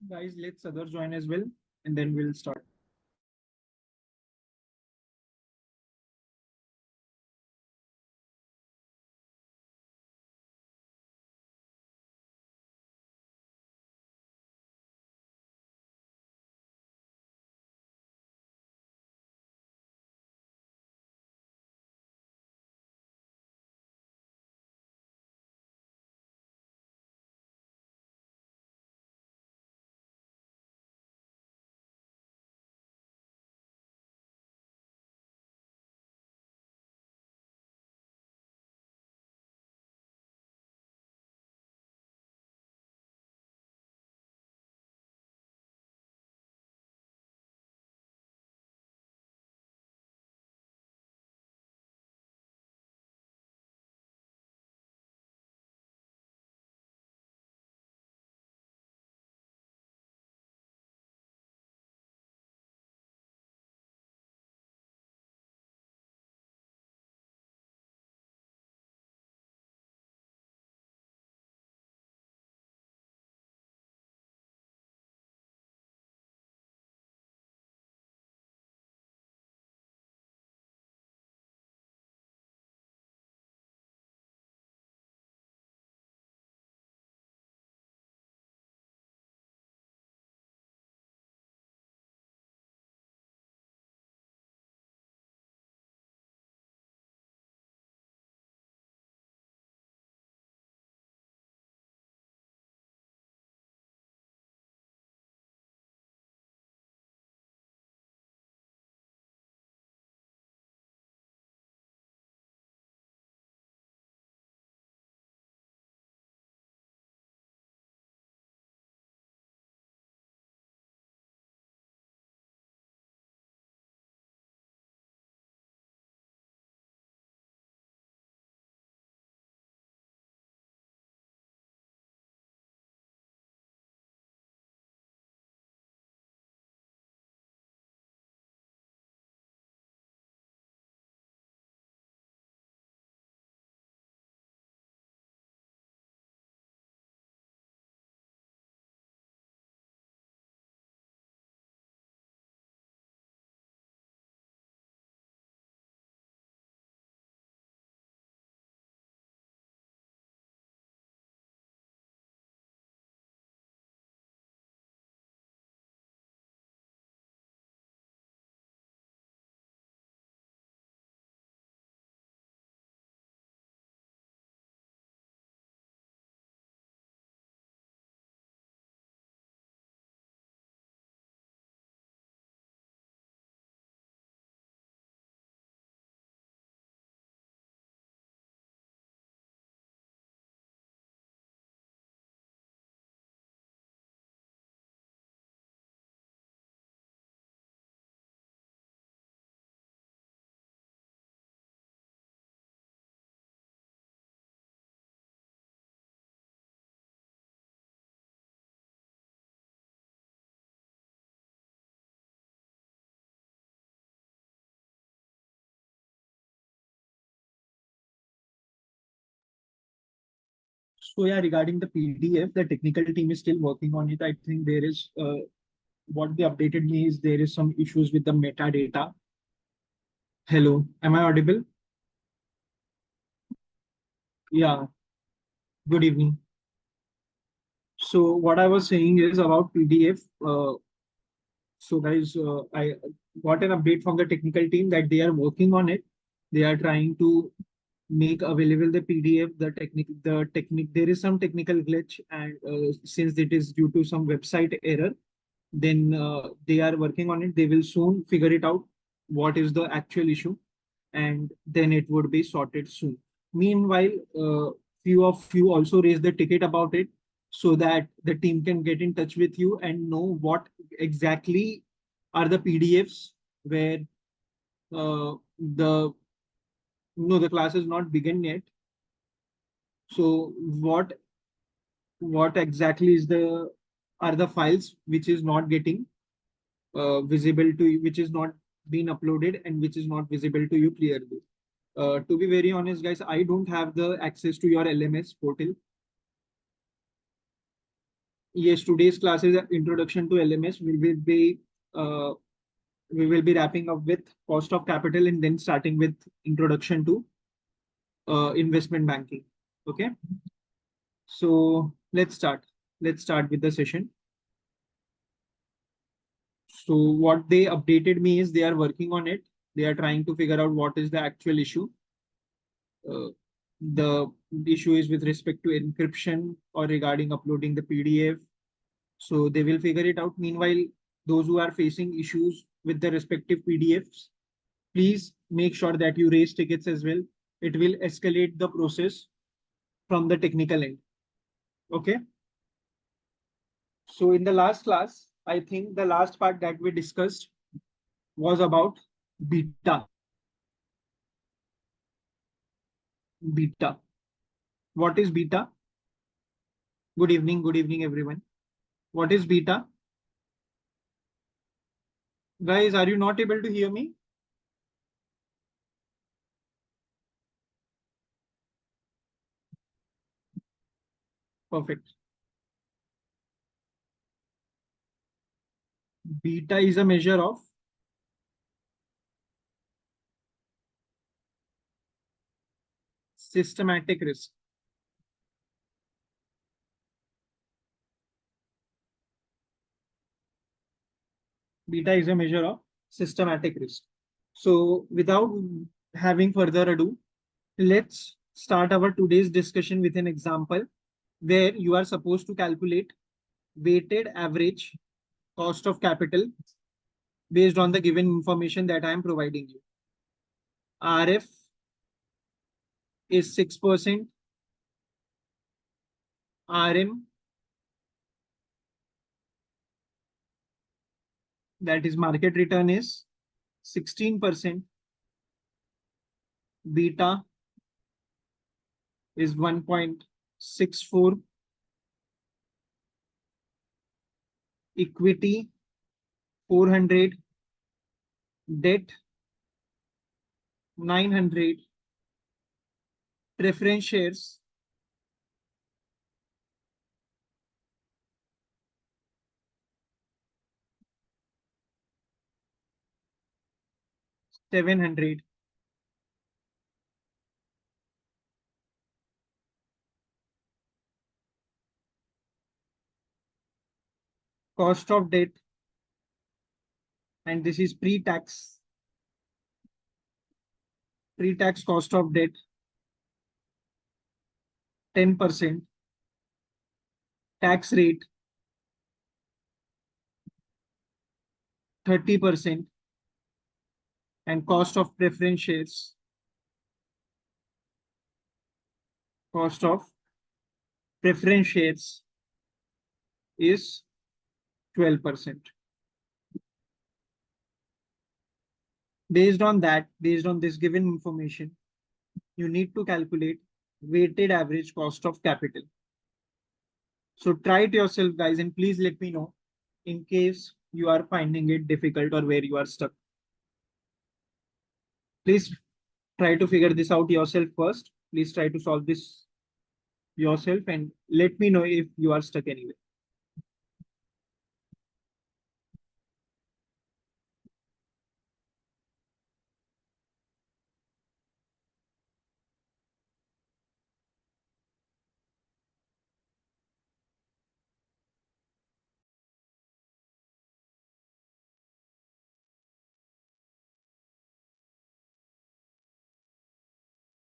Guys, let's others join as well, and then we'll start. So yeah, regarding the PDF, the technical team is still working on it. I think there is what they updated me is there is some issues with the metadata. Hello, am I audible? Yeah, good evening. So what I was saying is about PDF. So guys, I got an update from the technical team that they are working on it. They are trying to make available the PDF. The technique. There is some technical glitch, and since it is due to some website error, then they are working on it. They will soon figure it out what is the actual issue, and then it would be sorted soon. Meanwhile, few of you also raised the ticket about it so that the team can get in touch with you and know what exactly are the PDFs where the no the class is not begin yet. So what exactly is the are the files which is not getting visible to you, which is not being uploaded and which is not visible to you clearly. To be very honest, guys, I don't have the access to your LMS portal. Yes, today's class is an introduction to LMS. Uh, we will be wrapping up with cost of capital and then starting with introduction to investment banking. Okay, so let's start. Let's start with the session. So what they updated me is they are working on it. They are trying to figure out what is the actual issue. Uh, the issue is with respect to encryption or regarding uploading the PDF. So they will figure it out. Meanwhile, those who are facing issues with the respective PDFs, please make sure that you raise tickets as well. It will escalate the process from the technical end. Okay. So in the last class, I think the last part that we discussed was about beta. Beta. What is beta? Good evening, everyone. What is beta? Guys, are you not able to hear me? Perfect. Beta is a measure of systematic risk. Beta is a measure of systematic risk. So without having further ado, let's start our today's discussion with an example where you are supposed to calculate weighted average cost of capital based on the given information that I am providing you. RF is 6%, RM, that is market return, is 16%, beta is 1.64, equity 400, debt 900, preference shares 700, cost of debt, and this is pre-tax cost of debt 10%, tax rate 30%, and cost of preference shares is 12%. Based on this given information, you need to calculate weighted average cost of capital. So try it yourself, guys, and please let me know in case you are finding it difficult or where you are stuck. Please try to figure this out yourself first. Please try to solve this yourself and let me know if you are stuck anywhere.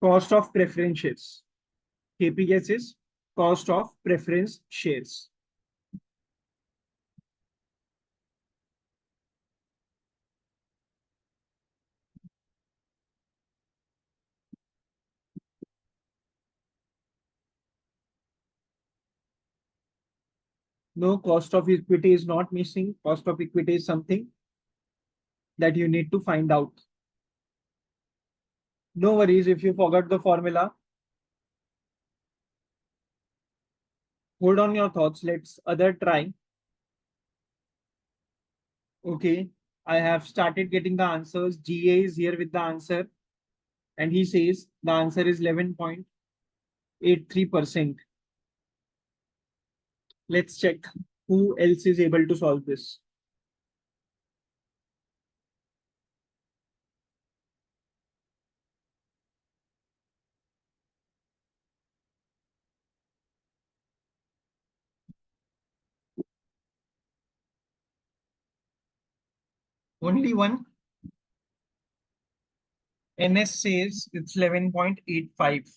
Cost of preference shares. KPS is cost of preference shares. No, cost of equity is not missing. Cost of equity is something that you need to find out. No worries if you forgot the formula. Hold on your thoughts. Let's other try. Okay. I have started getting the answers. GA is here with the answer. And he says the answer is 11.83%. Let's check who else is able to solve this. Only one. NS says it's 11.85.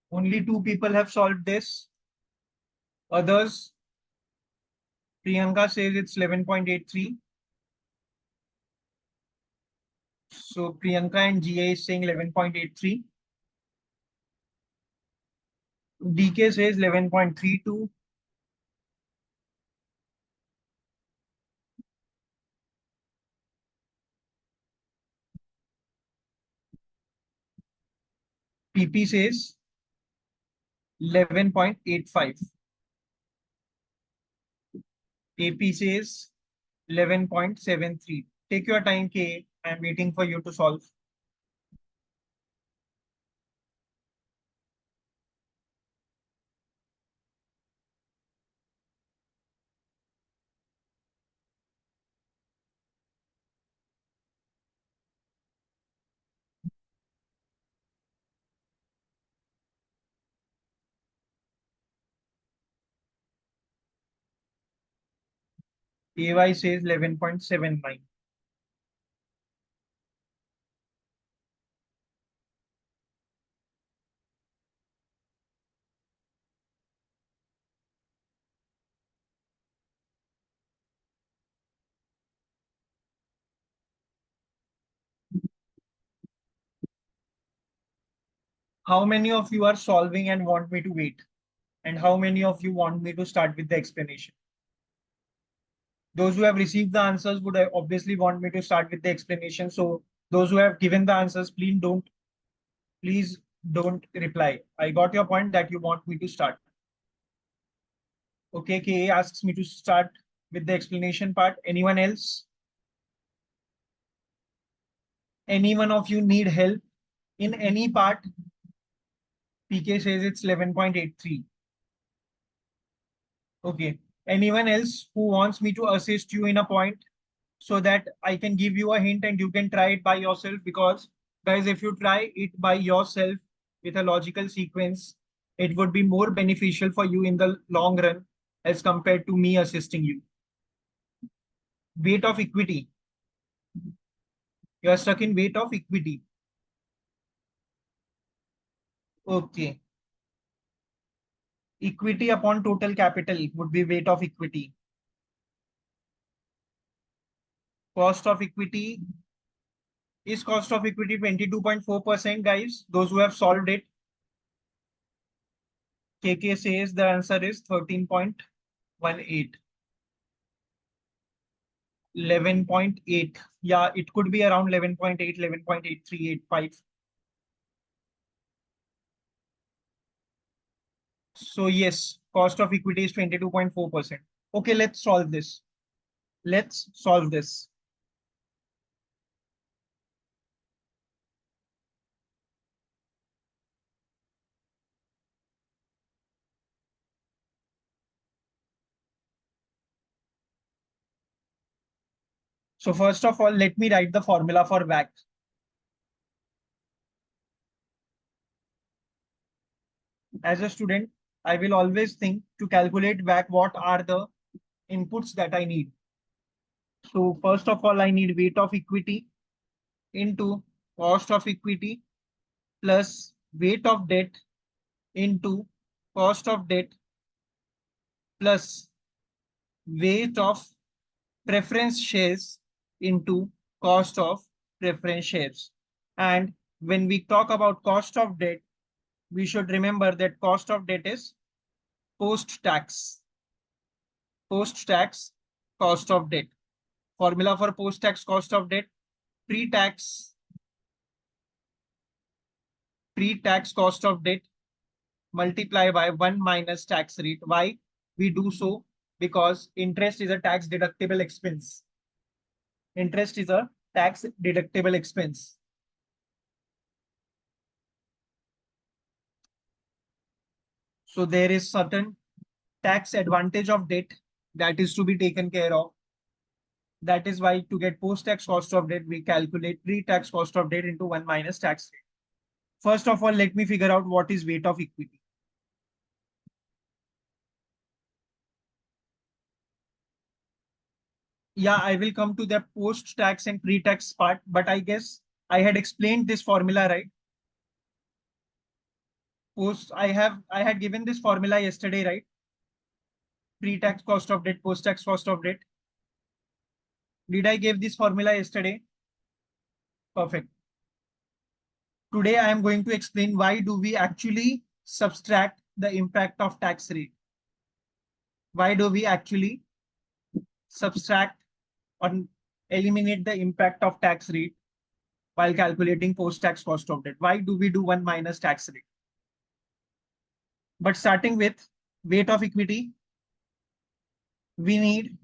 Only two people have solved this. Others, Priyanka says it's 11.83. So Priyanka and GA is saying 11.83. DK says 11.32. PP says 11.85. AP says 11.73. Take your time, K. I'm waiting for you to solve. AY says 11.79. How many of you are solving and want me to wait? And how many of you want me to start with the explanation? Those who have received the answers would obviously want me to start with the explanation. So those who have given the answers, please don't reply. I got your point that you want me to start. Okay, KA asks me to start with the explanation part. Anyone else? Any one of you need help in any part? PK says it's 11.83. Okay. Anyone else who wants me to assist you in a point so that I can give you a hint and you can try it by yourself? Because, guys, if you try it by yourself with a logical sequence, it would be more beneficial for you in the long run as compared to me assisting you. Weight of equity. You are stuck in weight of equity. Okay. Equity upon total capital would be weight of equity. Cost of equity is cost of equity 22.4%, guys. Those who have solved it. KK says the answer is 13.18. 11.8. Yeah, it could be around 11.8, 11.8385. So yes, cost of equity is 22.4%. Okay, let's solve this. Let's solve this. So first of all, let me write the formula for WACC. As a student, I will always think to calculate WACC, what are the inputs that I need. So first of all, I need weight of equity into cost of equity plus weight of debt into cost of debt plus weight of preference shares into cost of preference shares. And when we talk about cost of debt, we should remember that cost of debt is post-tax. Post-tax cost of debt. Formula for post-tax cost of debt, pre-tax cost of debt multiply by 1 minus tax rate. Why we do so? Because interest is a tax deductible expense. Interest is a tax deductible expense. So there is certain tax advantage of debt that is to be taken care of. That is why to get post-tax cost of debt, we calculate pre-tax cost of debt into 1 minus tax rate. First of all, let me figure out what is weight of equity. Yeah, I will come to the post-tax and pre-tax part, but I guess I had explained this formula, right? I had given this formula yesterday, right? Pre-tax cost of debt, post-tax cost of debt. Did I give this formula yesterday? Perfect. Today I am going to explain why do we actually subtract the impact of tax rate. Why do we actually subtract or eliminate the impact of tax rate while calculating post-tax cost of debt? Why do we do 1 minus tax rate? But starting with weight of equity, we need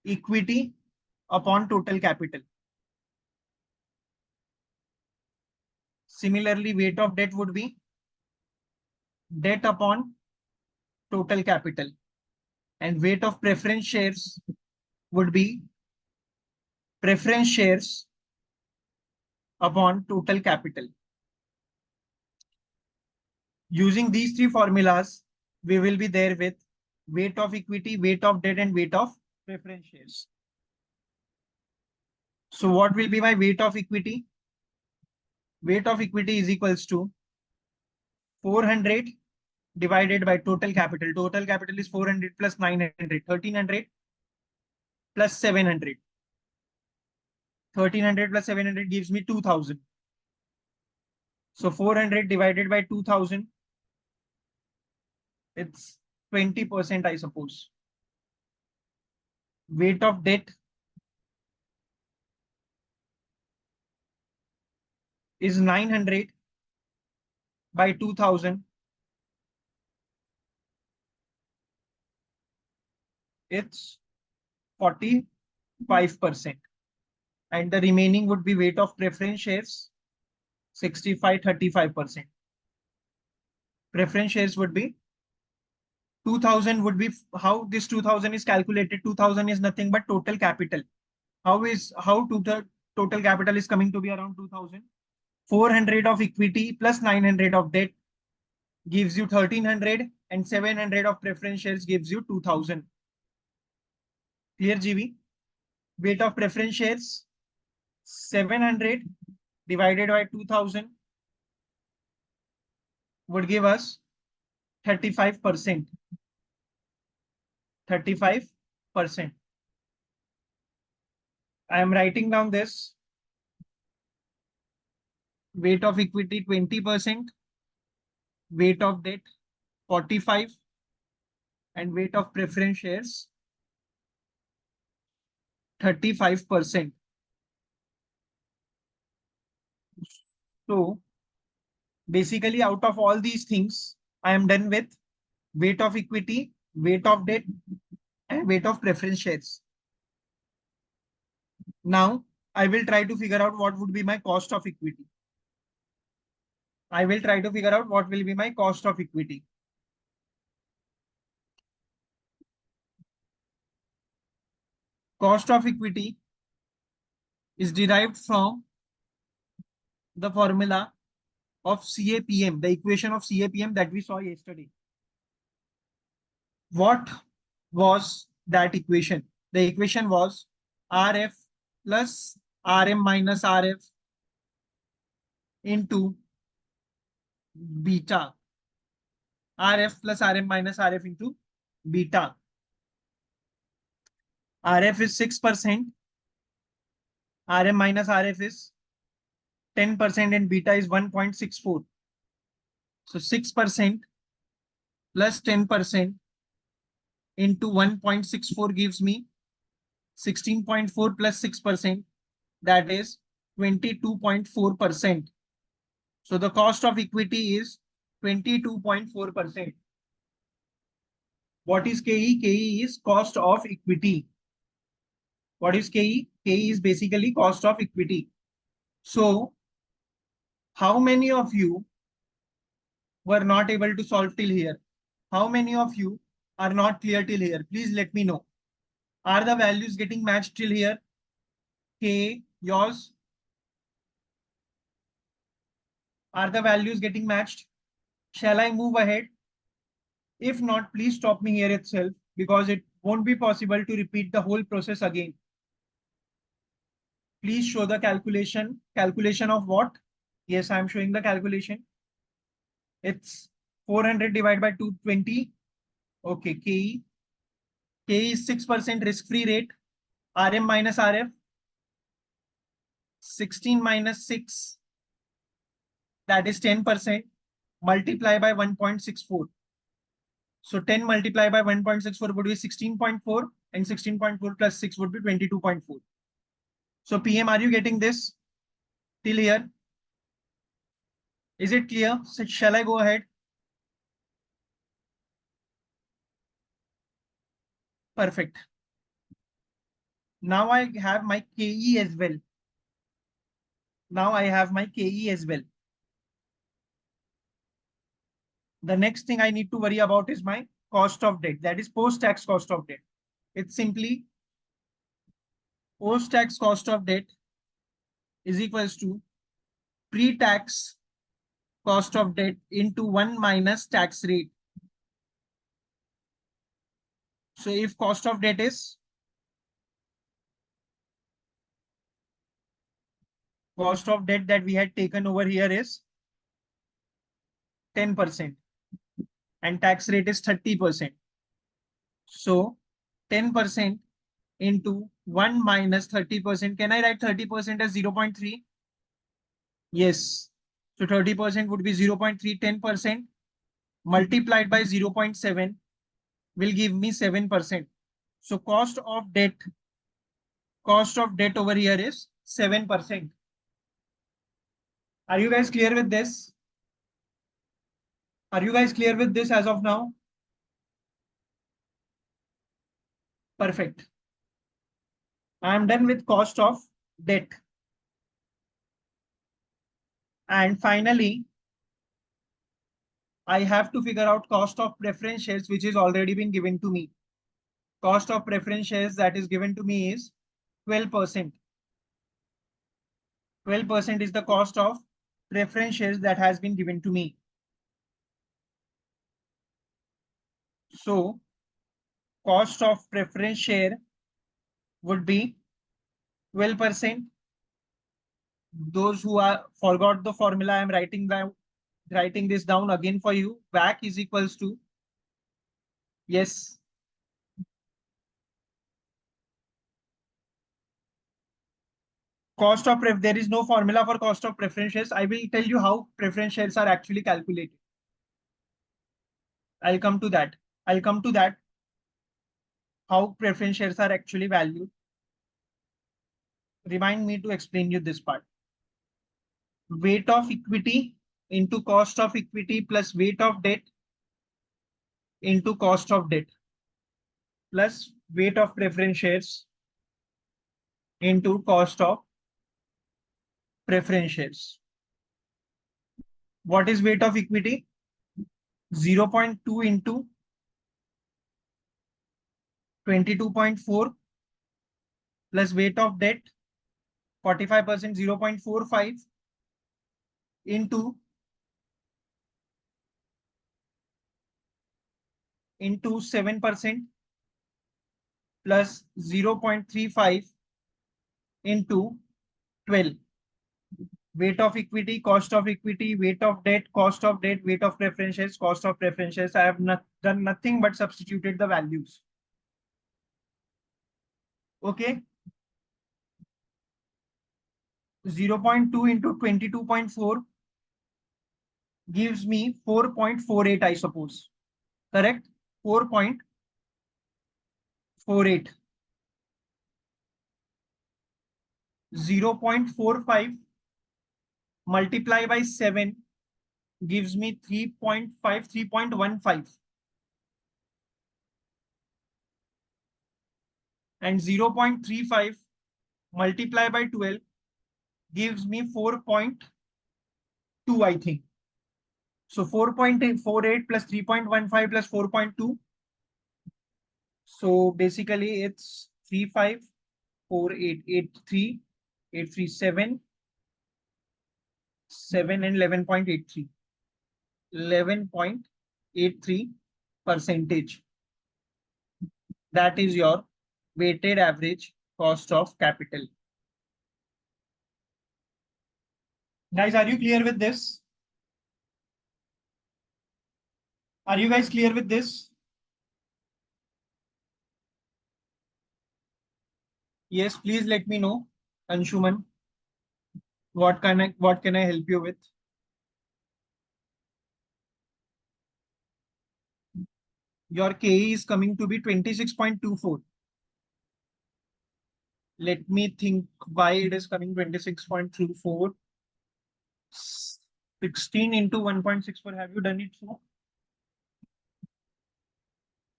equity upon total capital. Similarly, weight of debt would be debt upon total capital. And weight of preference shares would be preference shares upon total capital. Using these three formulas, we will be there with weight of equity, weight of debt, and weight of preference shares. So what will be my weight of equity? Weight of equity is equals to 400 divided by total capital. Total capital is 400 plus 900, 1300 plus 700. 1300 plus 700 gives me 2000. So 400 divided by 2000, it's 20%, I suppose. Weight of debt is 900 by 2000. It's 45%. And the remaining would be weight of preference shares, 65, 35%. Preference shares would be 2000 would be how this 2000 is calculated. 2000 is nothing but total capital. How to the total capital is coming to be around 2000? 400 of equity plus 900 of debt gives you 1300 and 700 of preference shares gives you 2000. Clear, GV? Weight of preference shares 700 divided by 2000 would give us 35%. 35%. I am writing down this. Weight of equity 20%, weight of debt 45, and weight of preference shares 35%. So basically, out of all these things, I am done with weight of equity, weight of debt, and weight of preference shares. Now, I will try to figure out what would be my cost of equity. I will try to figure out what will be my cost of equity. Cost of equity is derived from the formula of CAPM, the equation of CAPM that we saw yesterday. What was that equation? The equation was RF plus RM minus RF into beta. RF plus RM minus RF into beta. RF is 6%, RM minus RF is 10%, and beta is 1.64. So 6% plus 10% into 1.64 gives me 16.4 plus 6%, that is 22.4%. So the cost of equity is 22.4%. What is KE? KE is cost of equity. What is KE? KE is basically cost of equity. So how many of you were not able to solve till here? How many of you are not clear till here? Please let me know. Are the values getting matched till here? K, yours? Are the values getting matched? Shall I move ahead? If not, please stop me here itself because it won't be possible to repeat the whole process again. Please show the calculation. Calculation of what? Yes, I'm showing the calculation. It's 400 divided by 220. Okay, KE. KE is 6% risk-free rate. RM minus RF. 16 minus 6. That is 10%. Multiply by 1.64. So 10 multiplied by 1.64 would be 16.4 and 16.4 plus 6 would be 22.4. So PM, are you getting this till here? Is it clear? So shall I go ahead? Perfect. Now I have my KE as well. Now I have my KE as well. The next thing I need to worry about is my cost of debt. That is post-tax cost of debt. It's simply post-tax cost of debt is equals to pre-tax cost of debt into 1 minus tax rate. So if cost of debt is cost of debt that we had taken over here is 10% and tax rate is 30%. So 10% into 1 minus 30%. Can I write 30% as 0.3? Yes. So 30% would be 0.3. 10% multiplied by 0.7 will give me 7%. So cost of debt over here is 7%. Are you guys clear with this? Are you guys clear with this as of now? Perfect. I am done with cost of debt. And finally, I have to figure out cost of preference shares, which is already been given to me. Cost of preference shares that is given to me is 12%. 12% is the cost of preference shares that has been given to me. So cost of preference share would be 12%. Those who are forgot the formula, I am writing this down again for you. WACC is equals to, yes, cost of there is no formula for cost of preference shares. I will tell you how preference shares are actually calculated. I'll come to that. How preference shares are actually valued. Remind me to explain you this part. Weight of equity into cost of equity plus weight of debt into cost of debt plus weight of preference shares into cost of preference shares. What is weight of equity? 0.2 into 22.4 plus weight of debt 45%, 0.45 into 7% plus 0.35 into 12. Weight of equity, cost of equity, weight of debt, cost of debt, weight of preferences, cost of preferences. I have done nothing but substituted the values. Okay. 0.2 into 22.4 gives me 4.48, I suppose. Correct? 4.48. 0.45 multiply by 7 gives me 3.5, 3.15. and 0.35 multiply by 12 gives me 4.2, I think. So 4.48 plus 3.15 plus 4.2. So basically it's 354883 837 7 and 11.83. 11.83 percentage. That is your weighted average cost of capital. Guys, are you clear with this? Are you guys clear with this? Yes, please let me know. Anshuman, what can I help you with? Your KE is coming to be 26.24. Let me think why it is coming 26.24. 16 into 1.64. Have you done it so?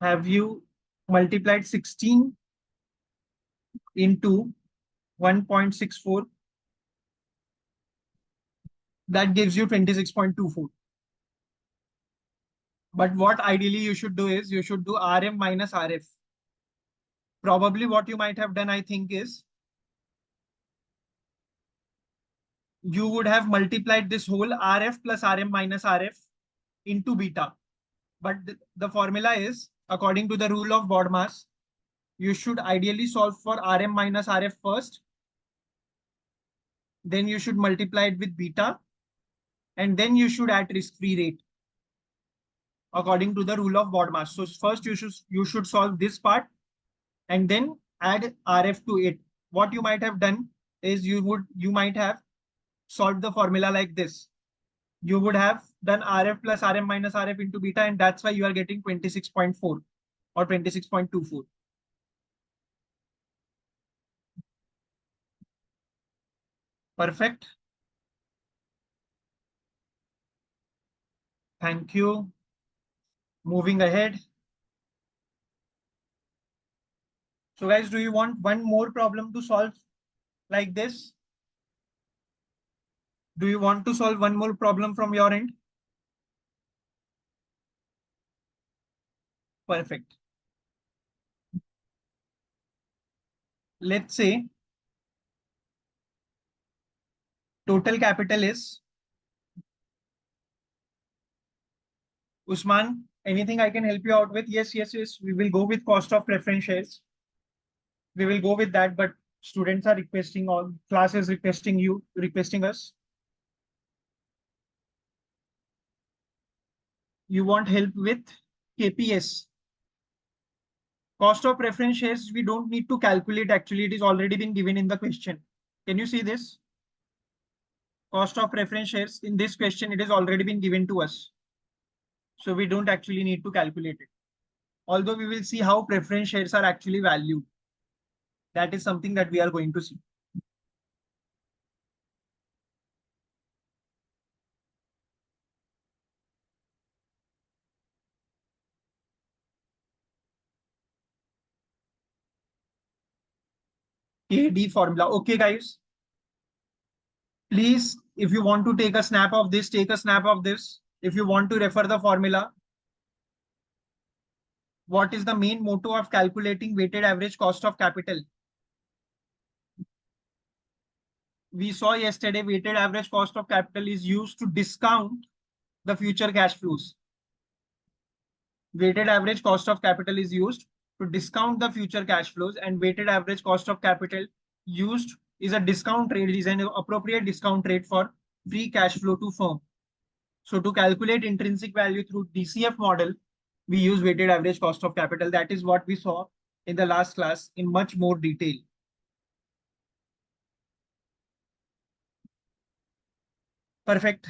Have you multiplied 16 into 1.64? That gives you 26.24. But what ideally you should do is you should do RM minus RF. Probably what you might have done, I think, is you would have multiplied this whole RF plus RM minus RF into beta. But the formula is, according to the rule of BODMAS, you should ideally solve for RM minus RF first. Then you should multiply it with beta. And then you should add risk-free rate according to the rule of BODMAS. So first you should solve this part and then add RF to it. What you might have done is you might have solved the formula like this. You would have done RF plus RM minus RF into beta, and that's why you are getting 26.4 or 26.24. Perfect. Thank you. Moving ahead. So guys, do you want one more problem to solve like this? Do you want to solve one more problem from your end? Perfect. Let's say total capital is Usman. Anything I can help you out with? Yes, yes, yes. We will go with cost of preference shares. We will go with that, but students are requesting, or class is requesting us. You want help with KPS. Cost of preference shares, we don't need to calculate. Actually, it is already been given in the question. Can you see this? Cost of preference shares in this question, it has already been given to us. So we don't actually need to calculate it. Although we will see how preference shares are actually valued. That is something that we are going to see. KD formula. Okay, guys. Please, if you want to take a snap of this, take a snap of this. If you want to refer the formula, what is the main motto of calculating weighted average cost of capital? We saw yesterday weighted average cost of capital is used to discount the future cash flows. Weighted average cost of capital is used to discount the future cash flows, and weighted average cost of capital used is a discount rate, is an appropriate discount rate for free cash flow to firm. So to calculate intrinsic value through DCF model, we use weighted average cost of capital. That is what we saw in the last class in much more detail. Perfect.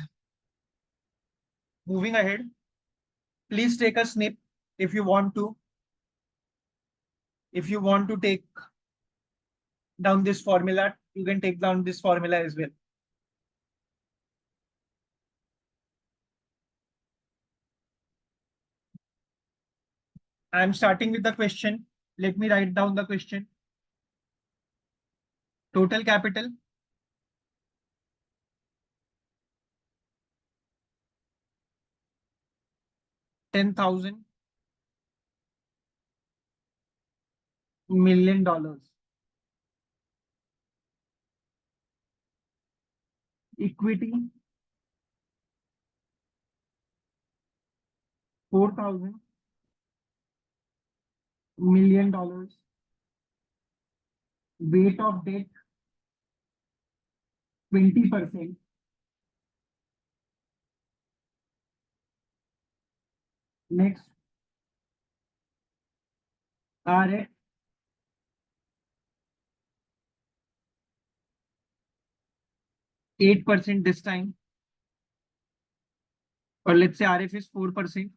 Moving ahead, please take a snip if you want to. If you want to take down this formula, you can take down this formula as well. I'm starting with the question. Let me write down the question. Total capital 10,000 million dollars. Equity 4,000 million dollars. Weight of debt 20%. Next, RF 8% this time, or let's say RF is 4%,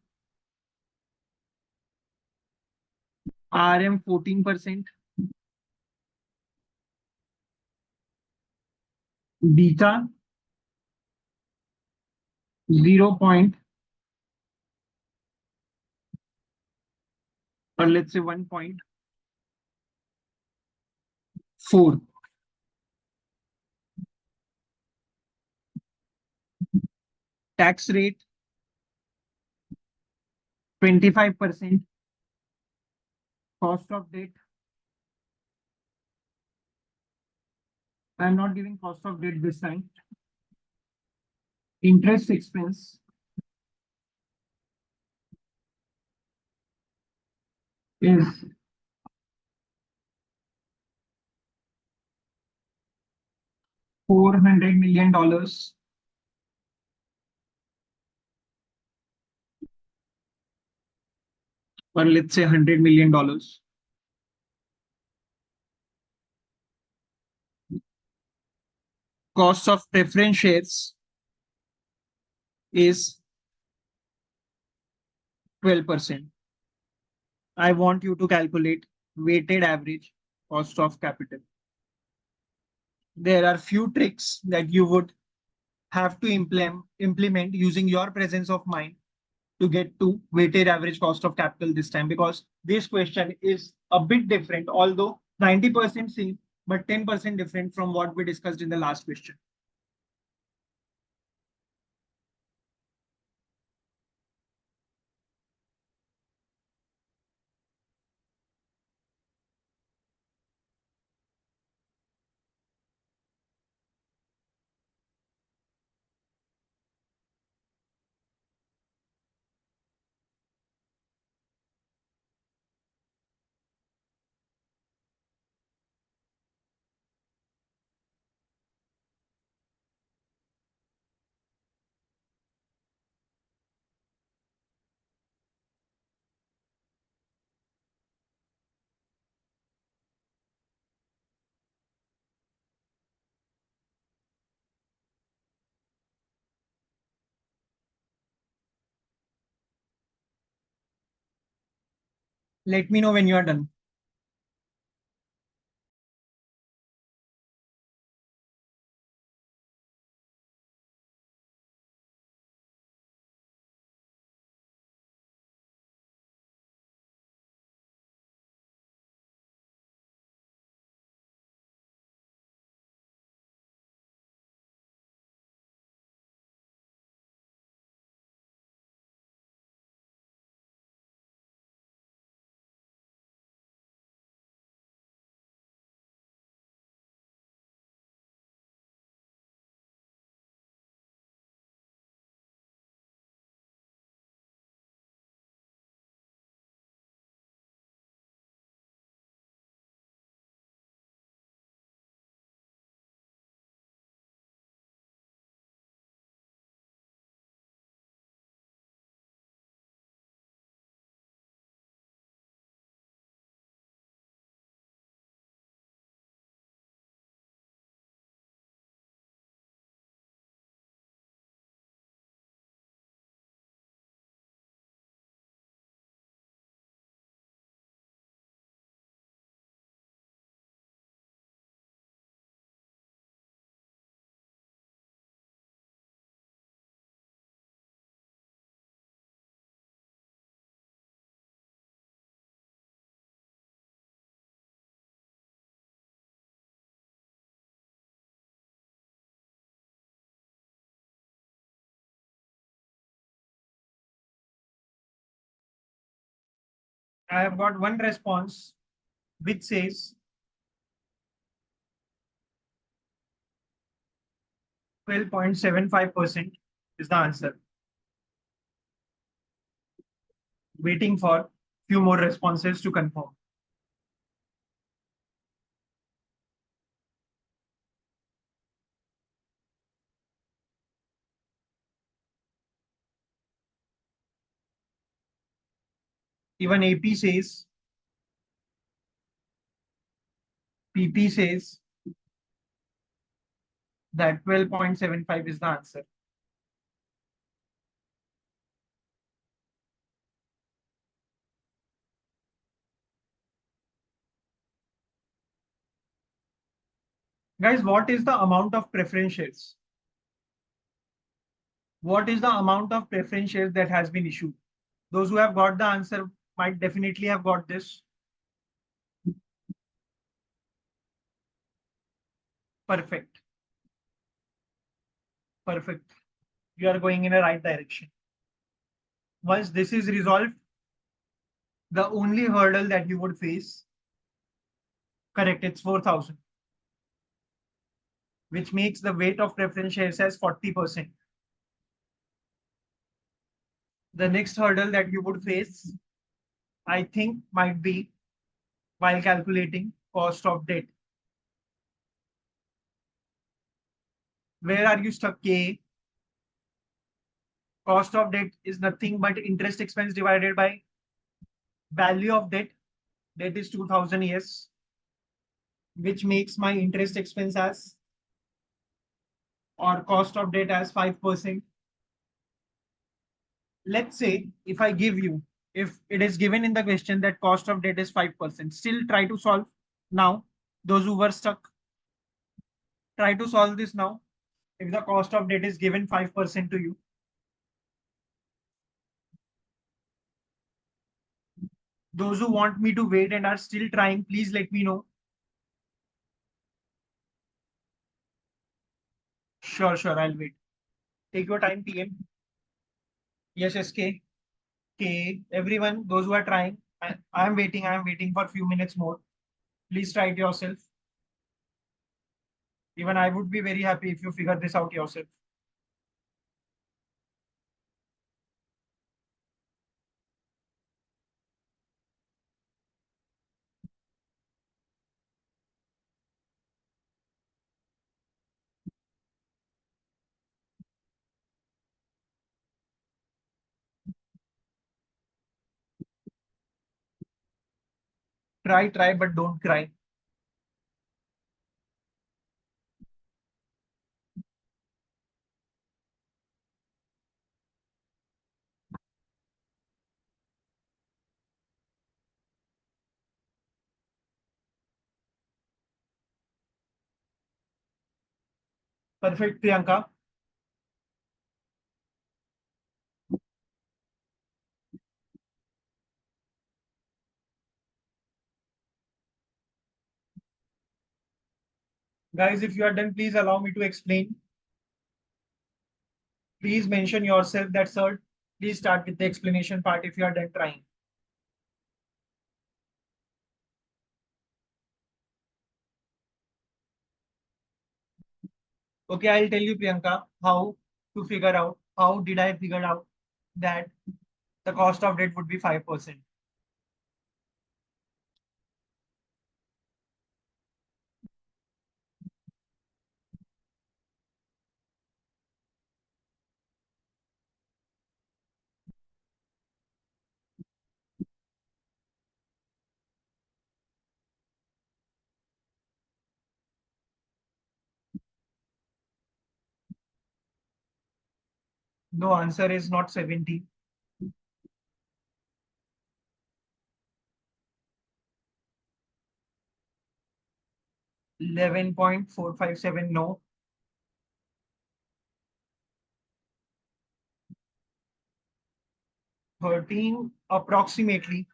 RM 14%, beta 0 point, or let's say 1.4. Tax rate 25%. Cost of debt, I'm not giving cost of debt this time. Interest expense is $400 million, or let's say $100 million. Cost of preference shares is 12%. I want you to calculate weighted average cost of capital. There are few tricks that you would have to implement using your presence of mind to get to weighted average cost of capital this time, because this question is a bit different, although 90% same, but 10% different from what we discussed in the last question. Let me know when you are done. I have got one response which says 12.75% is the answer. Waiting for few more responses to confirm. Even AP says, PP says that 12.75 is the answer. Guys, what is the amount of preference shares? What is the amount of preference shares that has been issued? Those who have got the answer might definitely have got this. Perfect. Perfect. You are going in a right direction. Once this is resolved, the only hurdle that you would face, correct, it's 4,000, which makes the weight of preference shares as 40%. The next hurdle that you would face, I think, might be while calculating cost of debt. Where are you stuck, K? Cost of debt is nothing but interest expense divided by value of debt. Debt is 2,000, yes, which makes my interest expense as or cost of debt as 5%. Let's say if I give you, if it is given in the question that cost of debt is 5%, still try to solve now. Those who were stuck, try to solve this now. If the cost of debt is given 5% to you, those who want me to wait and are still trying, please let me know. Sure, sure, I'll wait. Take your time, PM. Yes, SK. K. Everyone, those who are trying, I am waiting. I am waiting for a few minutes more. Please try it yourself. Even I would be very happy if you figure this out yourself. Try, but don't cry. Perfect, Priyanka. Guys, if you are done, please allow me to explain. Please mention yourself that, sir. Please start with the explanation part if you are done trying. Okay, I'll tell you, Priyanka, how to figure out, how did I figure out that the cost of debt would be 5%. No, answer is not 70. 11.457, no. 13 approximately.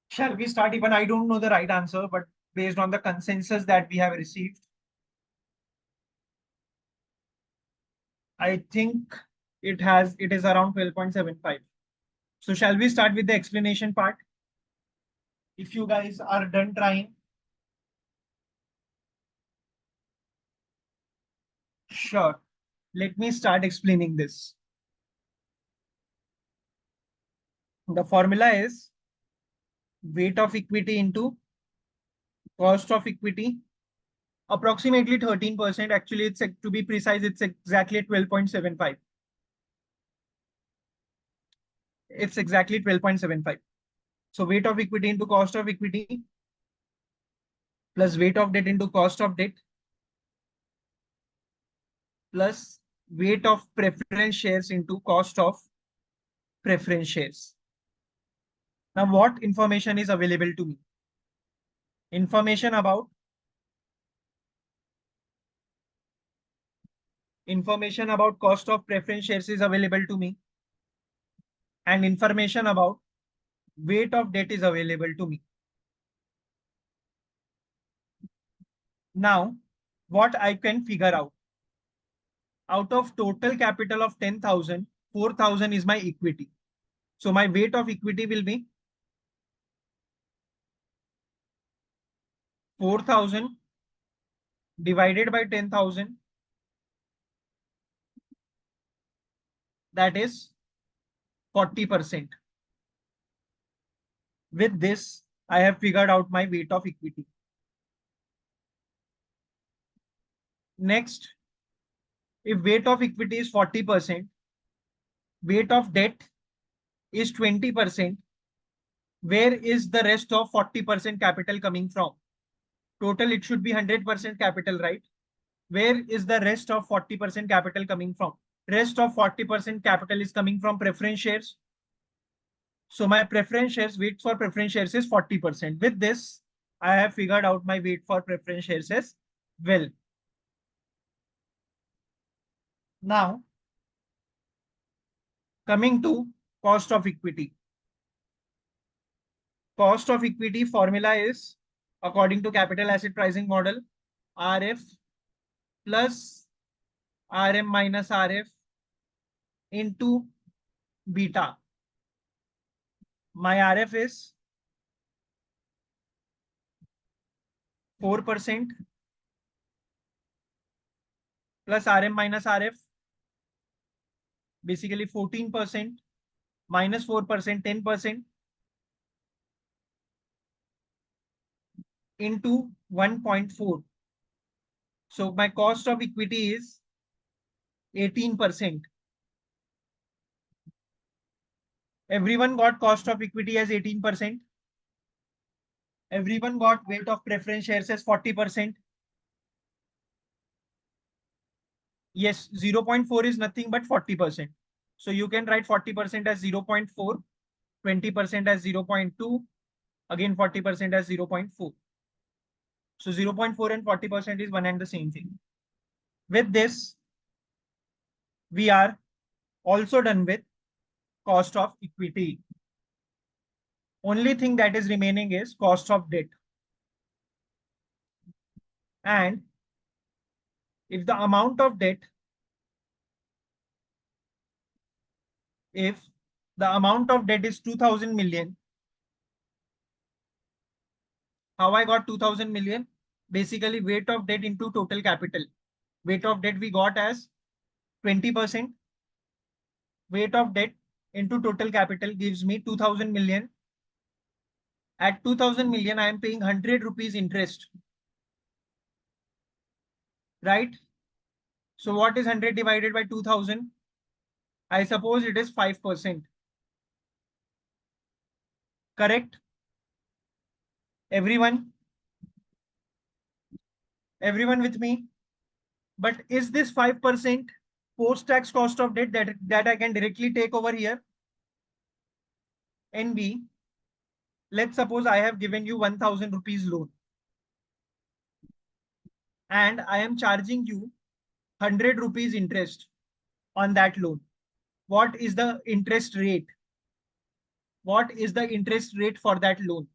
Shall we start? Even I don't know the right answer, but based on the consensus that we have received, I think it is around 12.75. So shall we start with the explanation part? If you guys are done trying, sure. Let me start explaining this. The formula is weight of equity into cost of equity, approximately 13%. Actually, it's to be precise, it's exactly at 12.75. It's exactly 12.75. So weight of equity into cost of equity plus weight of debt into cost of debt plus weight of preference shares into cost of preference shares. Now, what information is available to me? Information about cost of preference shares is available to me, and information about weight of debt is available to me. Now, what I can figure out of total capital of 10,000, 4,000 is my equity. So my weight of equity will be 4,000 divided by 10,000, that is 40%. With this, I have figured out my weight of equity. Next, if weight of equity is 40%, weight of debt is 20%, where is the rest of 40% capital coming from? Total, it should be 100% capital, right? Where is the rest of 40% capital coming from? Rest of 40% capital is coming from preference shares. So my preference shares, weight for preference shares is 40%. With this, I have figured out my weight for preference shares as well. Now, coming to cost of equity. Cost of equity formula is, according to capital asset pricing model, RF plus RM minus RF into beta. My RF is 4% plus RM minus RF, basically 14%, minus 4%, 10% into 1.4. So my cost of equity is 18%. Everyone got cost of equity as 18%. Everyone got weight of preference shares as 40%. Yes, 0.4 is nothing but 40%. So you can write 40% as 0.4, 20% as 0.2, again 40% as 0.4. So 0.4 and 40% is one and the same thing. With this, we are also done with cost of equity. Only thing that is remaining is cost of debt. And if the amount of debt, if the amount of debt is 2000 million, how I got 2000 million? Basically weight of debt into total capital. Weight of debt we got as 20%. Weight of debt into total capital gives me 2000 million. At 2000 million, I am paying 100 rupees interest. Right? So what is 100 divided by 2000? I suppose it is 5%. Correct? Everyone? Everyone with me? But is this 5% post-tax cost of debt that I can directly take over here? NB, let's suppose I have given you 1000 rupees loan and I am charging you 100 rupees interest on that loan. What is the interest rate? What is the interest rate for that loan?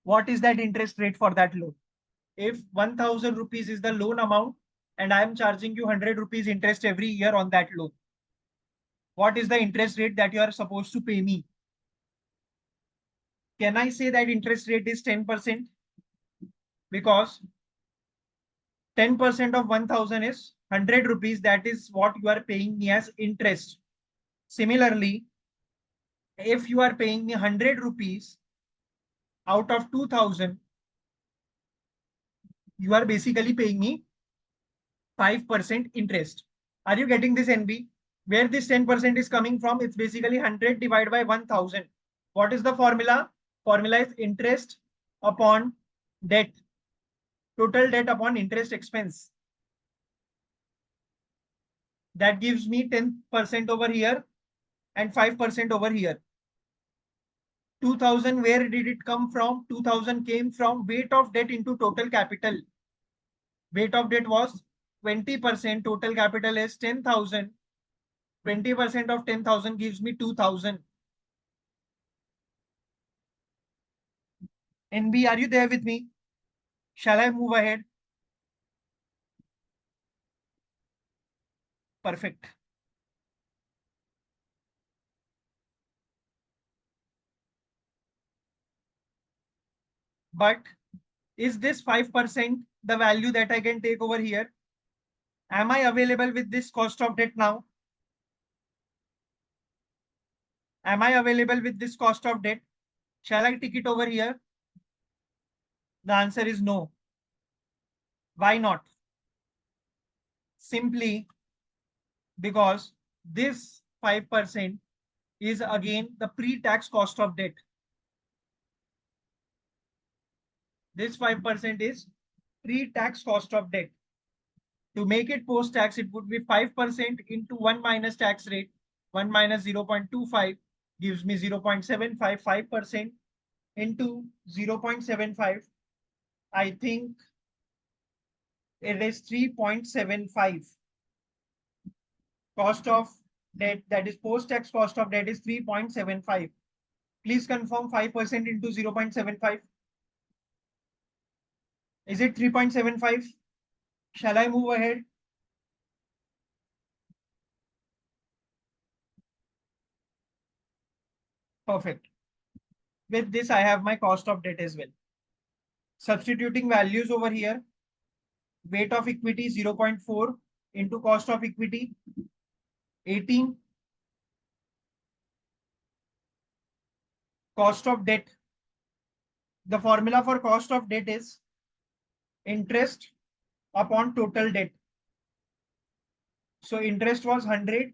What is that interest rate for that loan? If 1000 rupees is the loan amount, and I am charging you 100 rupees interest every year on that loan. What is the interest rate that you are supposed to pay me? Can I say that interest rate is 10%? Because 10% of 1000 is 100 rupees. That is what you are paying me as interest. Similarly, if you are paying me 100 rupees out of 2000, you are basically paying me 5% interest. Are you getting this, NB? Where this 10% is coming from? It's basically 100 divided by 1000. What is the formula? Formula is interest upon debt. Total debt upon interest expense. That gives me 10% over here and 5% over here. 2000, where did it come from? 2000 came from weight of debt into total capital. Weight of debt was 20%. Total capital is 10,000. 20% of 10,000 gives me 2,000. NB, are you there with me? Shall I move ahead? Perfect. But is this 5% the value that I can take over here? Am I available with this cost of debt now? Am I available with this cost of debt? Shall I take it over here? The answer is no. Why not? Simply because this 5% is again the pre-tax cost of debt. This 5% is pre-tax cost of debt. To make it post-tax, it would be 5% into 1 minus tax rate. 1 minus 0.25 gives me 0.75. 5% into 0.75. I think it is 3.75. Cost of debt, that is post-tax cost of debt, is 3.75. Please confirm 5% into 0.75. Is it 3.75? Shall I move ahead? Perfect. With this, I have my cost of debt as well. Substituting values over here. Weight of equity 0.4 into cost of equity 18. Cost of debt. The formula for cost of debt is interest upon total debt. So interest was 100,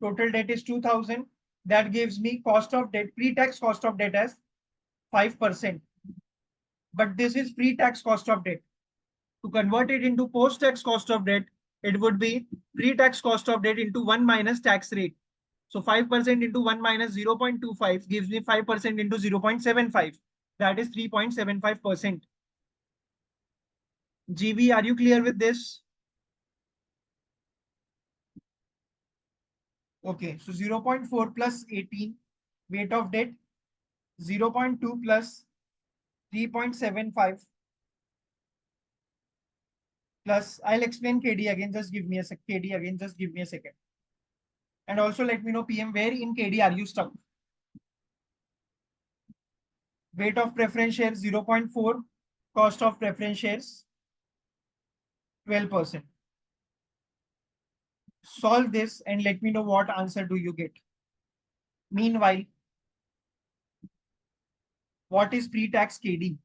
total debt is 2000. That gives me cost of debt, pre-tax cost of debt as 5%. But this is pre-tax cost of debt. To convert it into post-tax cost of debt, it would be pre-tax cost of debt into 1 minus tax rate. So 5% into 1 minus 0.25 gives me 5% into 0.75. That is 3.75%. GB, are you clear with this? Okay, so 0.4 plus 18, weight of debt, 0.2 plus 3.75 plus, I'll explain KD again, just give me a sec. KD again, just give me a second. And also let me know, PM, where in KD are you stuck? Weight of preference shares 0.4, cost of preference shares 12%. Solve this and let me know what answer do you get. Meanwhile, what is pre-tax KD?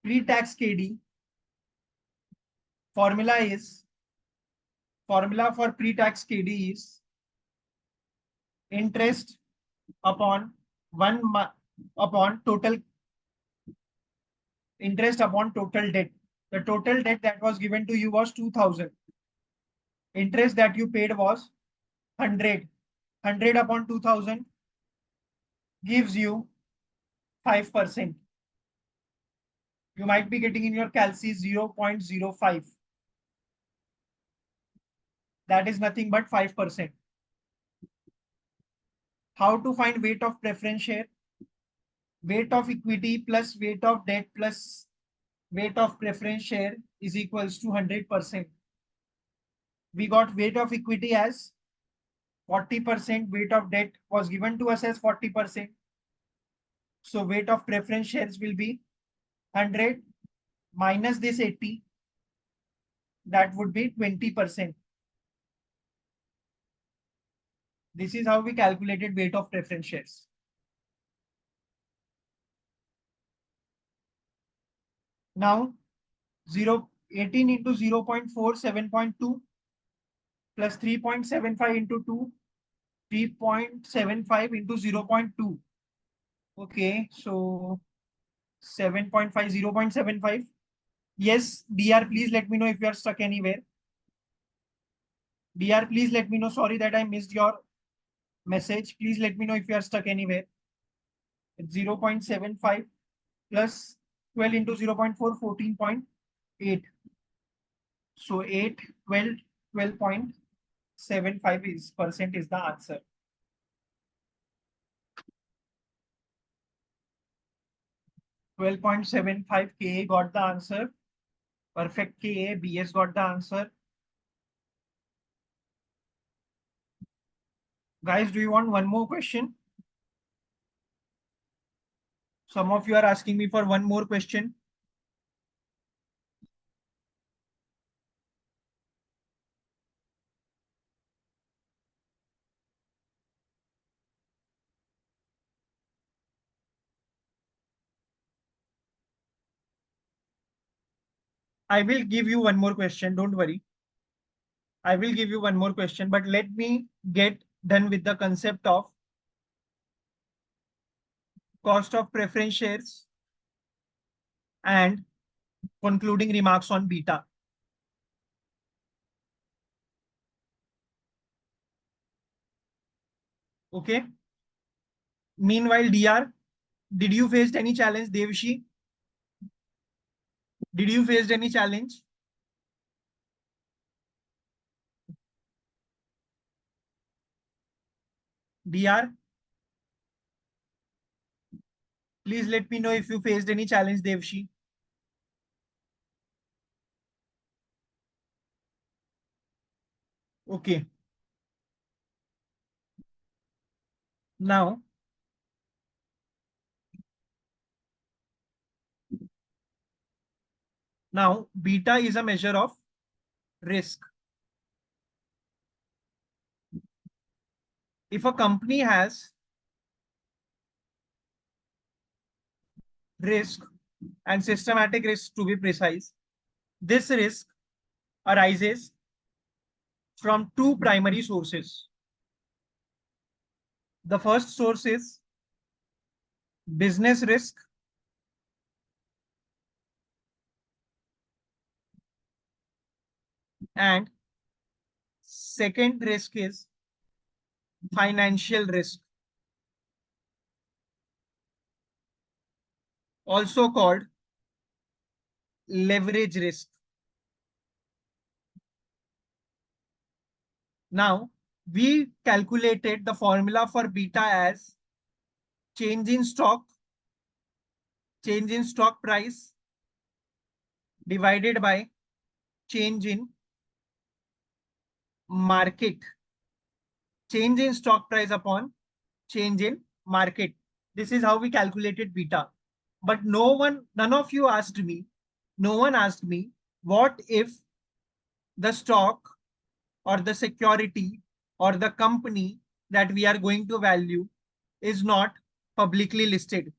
Pre-tax KD formula for pre-tax KD is interest upon total interest upon total debt. The total debt that was given to you was 2000. Interest that you paid was 100. 100 upon 2000 gives you 5%. You might be getting in your calci 0.05. That is nothing but 5%. How to find weight of preference share? Weight of equity plus weight of debt plus weight of preference share is equals to 100%. We got weight of equity as 40%, weight of debt was given to us as 40%. So weight of preference shares will be 100 minus this 80, that would be 20%. This is how we calculated weight of preference shares. Now 18 into 0.4, 7.2 plus 3.75 into 2, 3.75 into 0.2. Okay, so 7.5, 0.75. Yes, DR, please let me know if you are stuck anywhere. DR, please let me know. Sorry that I missed your message. Please let me know if you are stuck anywhere. It's 0.75 plus 12 into 0.4, 14.8. So 8, 12, 12.75 is percent is the answer. 12.75 KA got the answer. Perfect KA, BS got the answer. Guys, do you want one more question? Some of you are asking me for one more question. I will give you one more question. Don't worry. I will give you one more question, but let me get done with the concept of cost of preference shares and concluding remarks on beta. Okay. Meanwhile, DR, did you face any challenge, Devshi? Did you face any challenge? DR, please let me know if you faced any challenge, Devshi. Okay. Now, beta is a measure of risk. If a company has risk and systematic risk to be precise, this risk arises from two primary sources. The first source is business risk, and second risk is financial risk, also called leverage risk. Now, we calculated the formula for beta as change in stock price divided by change in market. Change in stock price upon change in market. This is how we calculated beta. But none of you asked me, no one asked me, what if the stock or the security or the company that we are going to value is not publicly listed?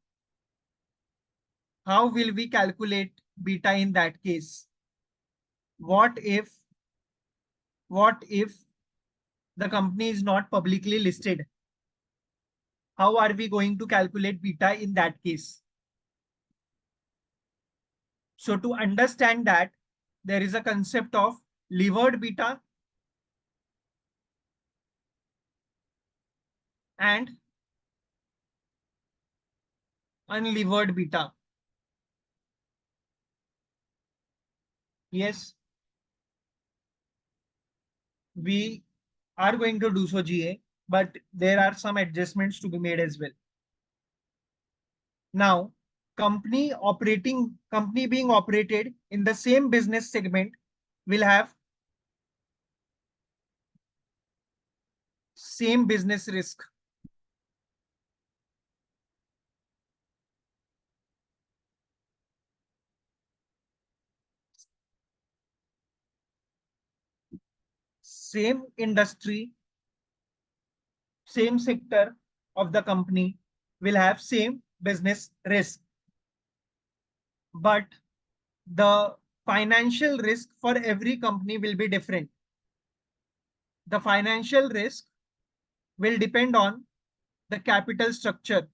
How will we calculate beta in that case? What if the company is not publicly listed? How are we going to calculate beta in that case? So to understand that, there is a concept of levered beta and unlevered beta. Yes, we are going to do so, GA, but there are some adjustments to be made as well. Now, company being operated in the same business segment will have same business risk. Same industry, same sector of the company will have same business risk, but the financial risk for every company will be different. The financial risk will depend on the capital structure.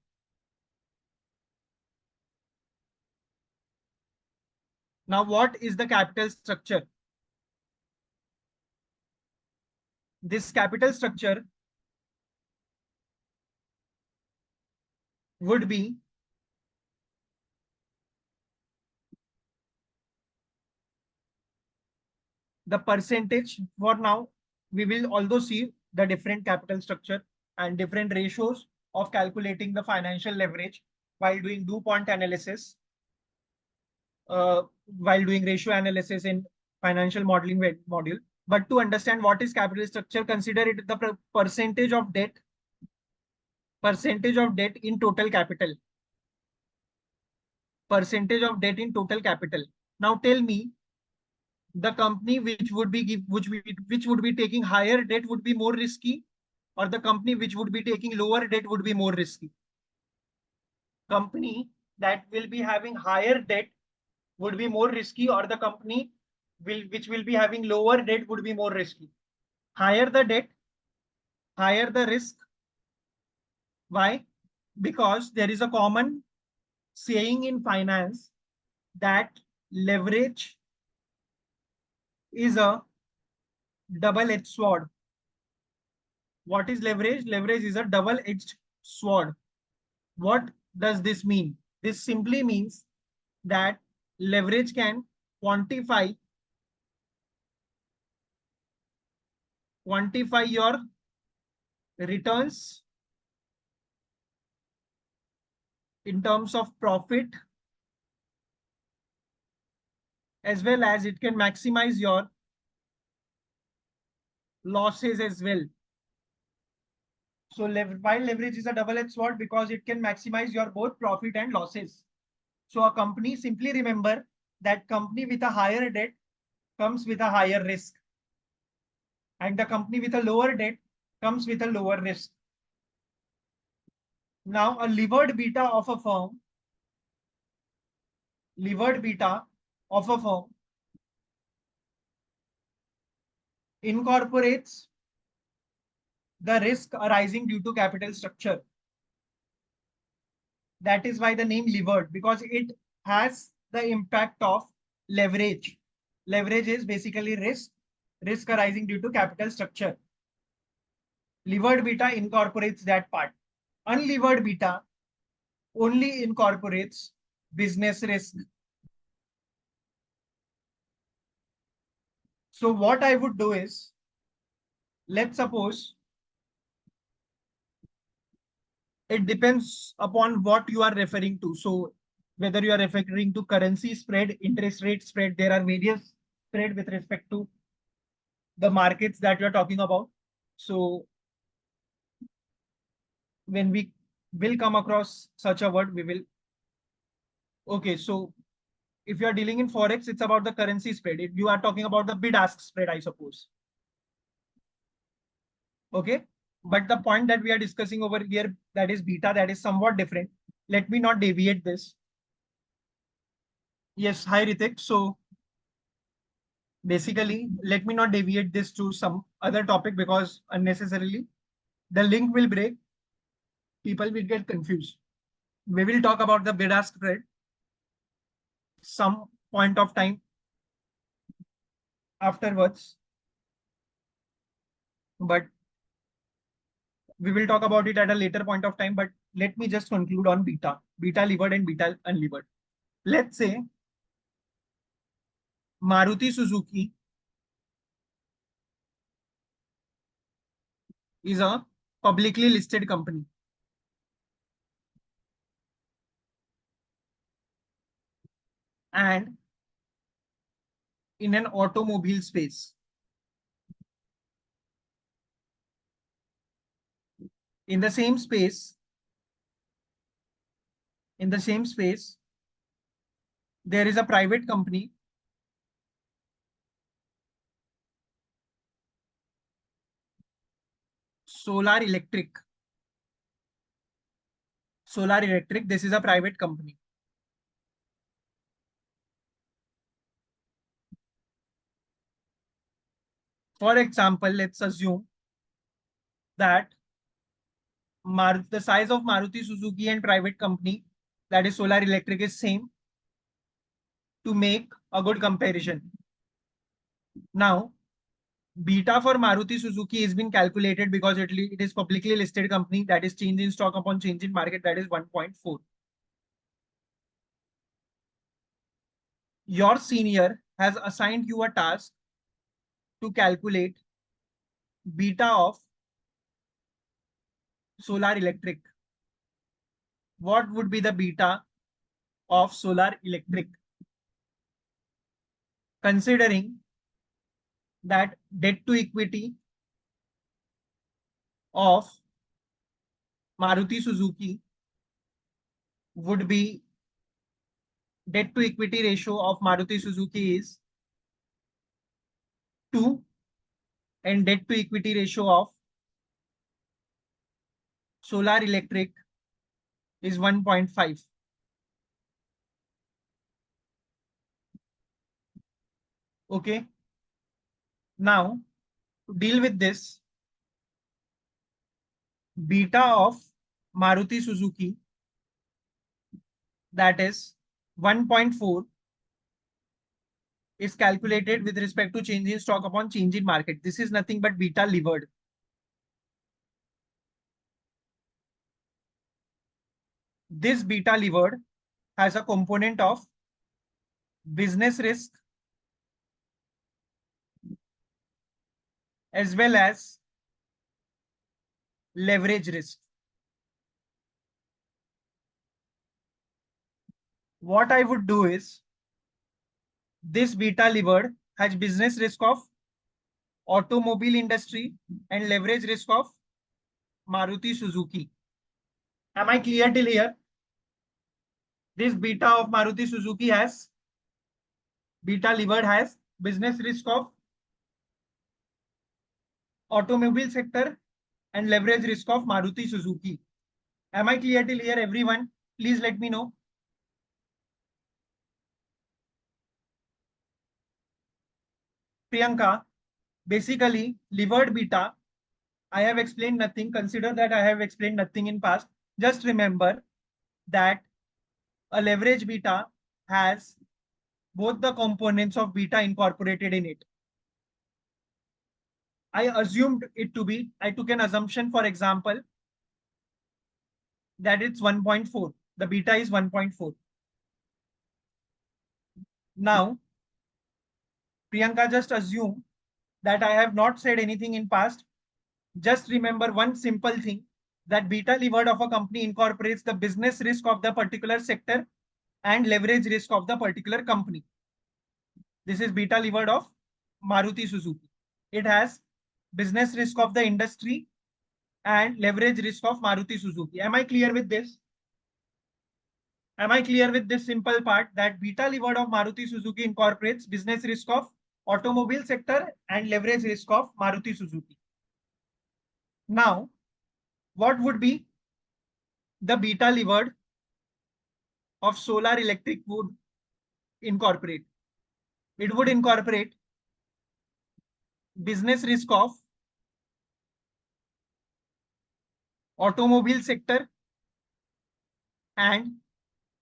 Now, what is the capital structure? This capital structure would be the percentage. For now, we will also see the different capital structure and different ratios of calculating the financial leverage while doing DuPont analysis, while doing ratio analysis in financial modeling module. But to understand what is capital structure, consider it the percentage of debt in total capital. Percentage of debt in total capital. Now tell me, the company which would be taking higher debt would be more risky, or the company which would be taking lower debt would be more risky? Company that will be having higher debt would be more risky, or the company which will be having lower debt would be more risky? Higher the debt, higher the risk. Why? Because there is a common saying in finance that leverage is a double-edged sword. What is leverage? Leverage is a double-edged sword. What does this mean? This simply means that leverage can quantify your returns in terms of profit, as well as it can maximize your losses as well. So while leverage is a double-edged sword because it can maximize your both profit and losses. So a company, simply remember that company with a higher debt comes with a higher risk, and the company with a lower debt comes with a lower risk. Now a levered beta of a firm incorporates the risk arising due to capital structure. That is why the name levered, because it has the impact of leverage. Leverage is basically risk arising due to capital structure. Levered beta incorporates that part. Unlevered beta only incorporates business risk. So what I would do is, let's suppose, it depends upon what you are referring to. So whether you are referring to currency spread, interest rate spread, there are various spread with respect to the markets that you're talking about. So when we will come across such a word, we will. Okay, so if you are dealing in Forex, it's about the currency spread. If you are talking about the bid ask spread, I suppose. Okay, but the point that we are discussing over here, that is beta, that is somewhat different. Let me not deviate this. Yes, hi Ritik. So basically, let me not deviate this to some other topic because unnecessarily the link will break. People will get confused. We will talk about the bid ask spread some point of time afterwards, but we will talk about it at a later point of time. But let me just conclude on beta levered and beta unlevered. Let's say Maruti Suzuki is a publicly listed company. and in an automobile space. In the same space, in the same space, there is a private company Solar Electric. Solar Electric, this is a private company. For example, let's assume that the size of Maruti Suzuki and private company, that is Solar Electric, is same to make a good comparison. Now, beta for Maruti Suzuki has been calculated because it is publicly listed company, that is change in stock upon change in market, that is 1.4. Your senior has assigned you a task to calculate beta of Solar Electric. What would be the beta of Solar Electric? Considering that debt to equity of Maruti Suzuki would be, debt to equity ratio of Maruti Suzuki is 2 and debt to equity ratio of Solar Electric is 1.5. Okay. Now, to deal with this, beta of Maruti Suzuki, that is 1.4, is calculated with respect to change in stock upon change in market. This is nothing but beta levered. This beta levered has a component of business risk as well as leverage risk. What I would do is, this beta levered has business risk of automobile industry and leverage risk of Maruti Suzuki. Am I clear till here? This beta of Maruti Suzuki has, beta levered has business risk of automobile sector and leverage risk of Maruti Suzuki. Am I clear till here, everyone? Please let me know. Priyanka, basically levered beta, I have explained nothing. Consider that I have explained nothing in past. Just remember that a leverage beta has both the components of beta incorporated in it. I assumed it to be, I took an assumption, for example, that it's 1.4. The beta is 1.4. Now, Priyanka, just assume that I have not said anything in past. Just remember one simple thing, that beta levered of a company incorporates the business risk of the particular sector and leverage risk of the particular company. This is beta levered of Maruti Suzuki. It has business risk of the industry and leverage risk of Maruti Suzuki. Am I clear with this? Am I clear with this simple part, that beta levered of Maruti Suzuki incorporates business risk of automobile sector and leverage risk of Maruti Suzuki? Now, what would be the beta levered of Solar Electric would incorporate? It would incorporate business risk of automobile sector and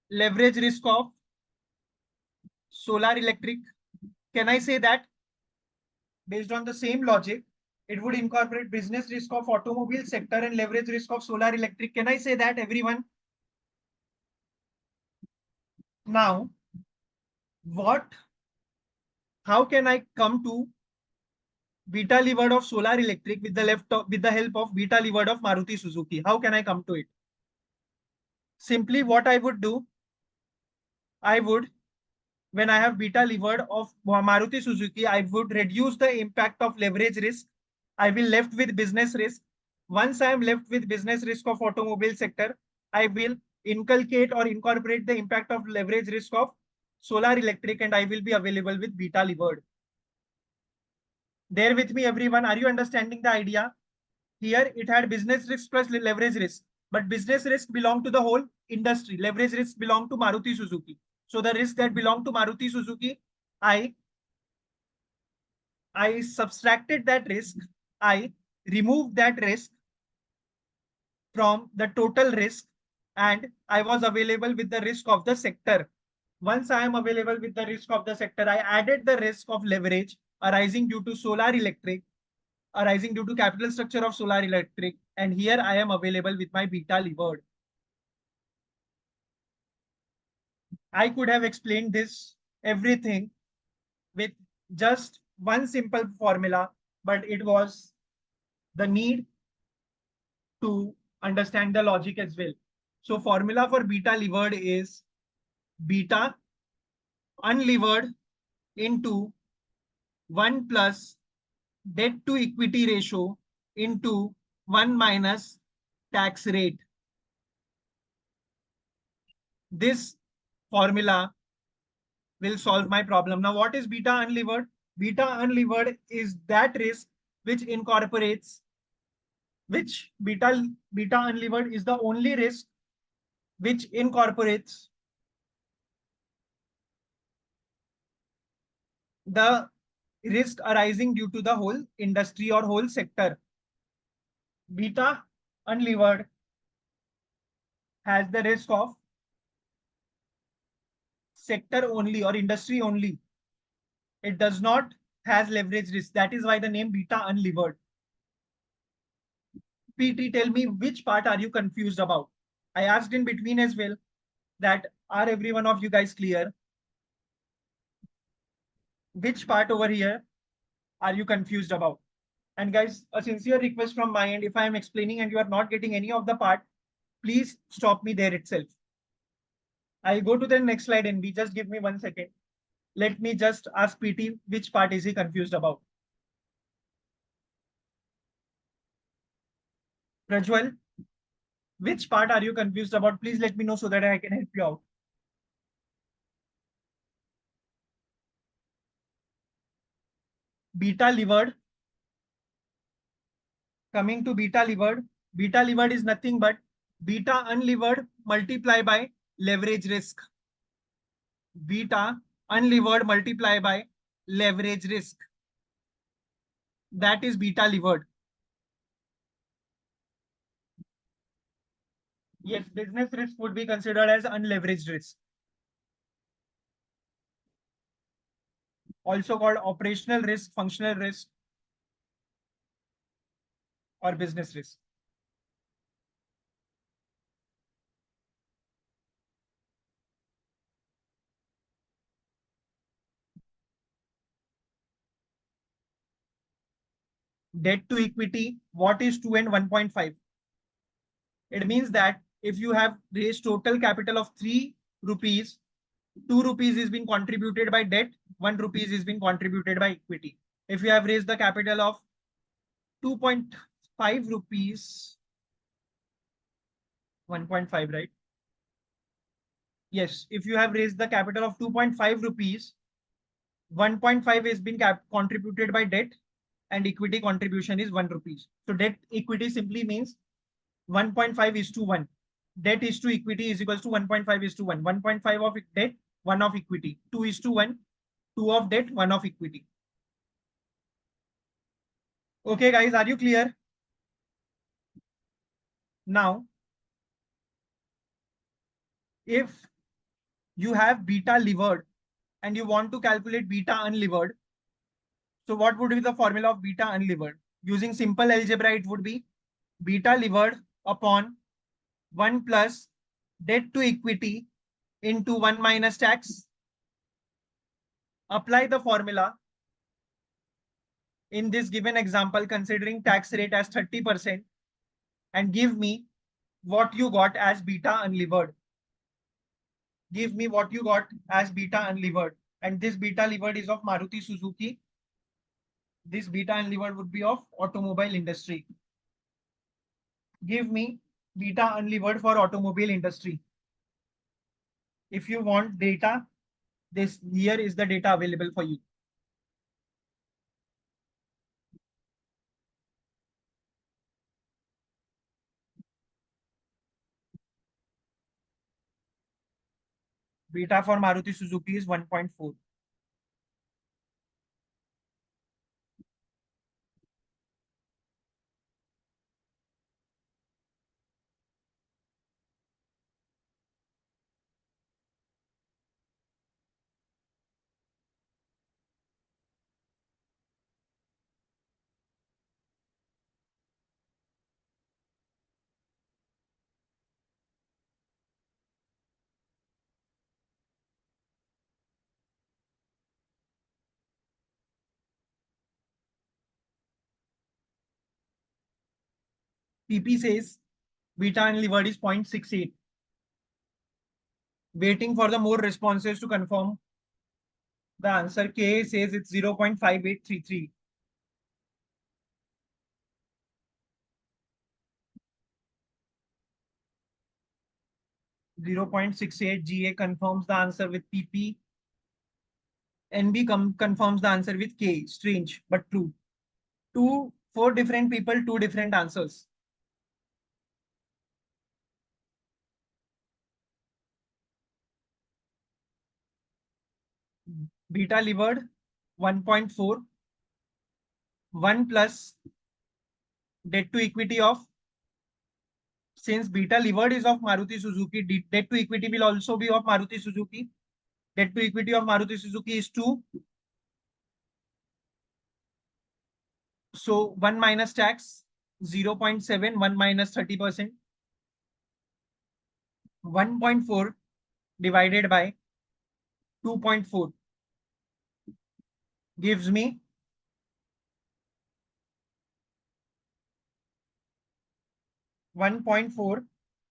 leverage risk of Solar Electric. Can I say that based on the same logic, it would incorporate business risk of automobile sector and leverage risk of Solar Electric? Can I say that, everyone? Now, how can I come to beta levered of Solar Electric with the help of beta levered of Maruti Suzuki? How can I come to it? Simply what I would do, I would when I have beta levered of Maruti Suzuki, I would reduce the impact of leverage risk. I will left with business risk. Once I am left with business risk of automobile sector, I will inculcate or incorporate the impact of leverage risk of solar electric, and I will be available with beta levered. There with me, everyone. Are you understanding the idea? Here it had business risk plus leverage risk, but business risk belong to the whole industry. Leverage risk belong to Maruti Suzuki. So the risk that belong to Maruti Suzuki, I I subtracted that risk. I removed that risk from the total risk, and I was available with the risk of the sector. Once I am available with the risk of the sector, I added the risk of leverage arising due to solar electric, arising due to capital structure of solar electric, and here I am available with my beta levered. I could have explained this everything with just one simple formula, but it was the need to understand the logic as well. So formula for beta levered is beta unlevered into 1 plus debt to equity ratio into 1 minus tax rate. This formula will solve my problem. Now, what is beta unlevered? Beta unlevered is that risk which incorporates, which beta unlevered is the only risk which incorporates the risk arising due to the whole industry or whole sector. Beta unlevered has the risk of sector only or industry only. It does not has leverage risk. That is why the name beta unlevered. PT, tell me which part are you confused about? I asked in between as well that are every one of you guys clear? Which part over here are you confused about? And guys, a sincere request from my end, if I am explaining and you are not getting any of the part, please stop me there itself. I'll go to the next slide and we just give me 1 second. Let me just ask PT which part is he confused about. Prajwal, which part are you confused about? Please let me know so that I can help you out. Beta levered. Coming to beta levered is nothing but beta unlevered multiply by leverage risk. Beta unlevered multiply by leverage risk. That is beta levered. Yes, business risk would be considered as unleveraged risk. Also called operational risk, functional risk, or business risk. Debt to equity, what is 2 and 1.5? It means that if you have raised total capital of 3 rupees, 2 rupees is being contributed by debt, 1 rupees is being contributed by equity. If you have raised the capital of 2.5 rupees, 1.5, right? Yes, if you have raised the capital of 2.5 rupees, 1.5 is being contributed by debt and equity contribution is 1 rupees. So debt equity simply means 1.5 is to 1. Debt is to equity is equals to 1.5 is to 1. 1.5 of debt, 1 of equity. 2 is to 1. 2 of debt, 1 of equity. Okay, guys, are you clear? Now, if you have beta levered and you want to calculate beta unlevered, so what would be the formula of beta unlevered? Using simple algebra, it would be beta levered upon 1 plus debt to equity into 1 minus tax. Apply the formula in this given example, considering tax rate as 30%, and give me what you got as beta unlevered. Give me what you got as beta unlevered. and this beta levered is of Maruti Suzuki. This beta unlevered would be of automobile industry. Give me beta unlevered for automobile industry. If you want data, this here is the data available for you. Beta for Maruti Suzuki is 1.4. PP says beta unlevered is 0.68. Waiting for the more responses to confirm the answer. K says it's 0.5833. 0.68. GA confirms the answer with PP. NB confirms the answer with K. Strange, but true. Four different people, two different answers. Beta levered 1.4. 1 plus debt to equity of, since beta levered is of Maruti Suzuki, debt to equity will also be of Maruti Suzuki. Debt to equity of Maruti Suzuki is 2. So 1 minus tax, 0.7, 1 minus 30%. 1.4 divided by 2.4 gives me 1.4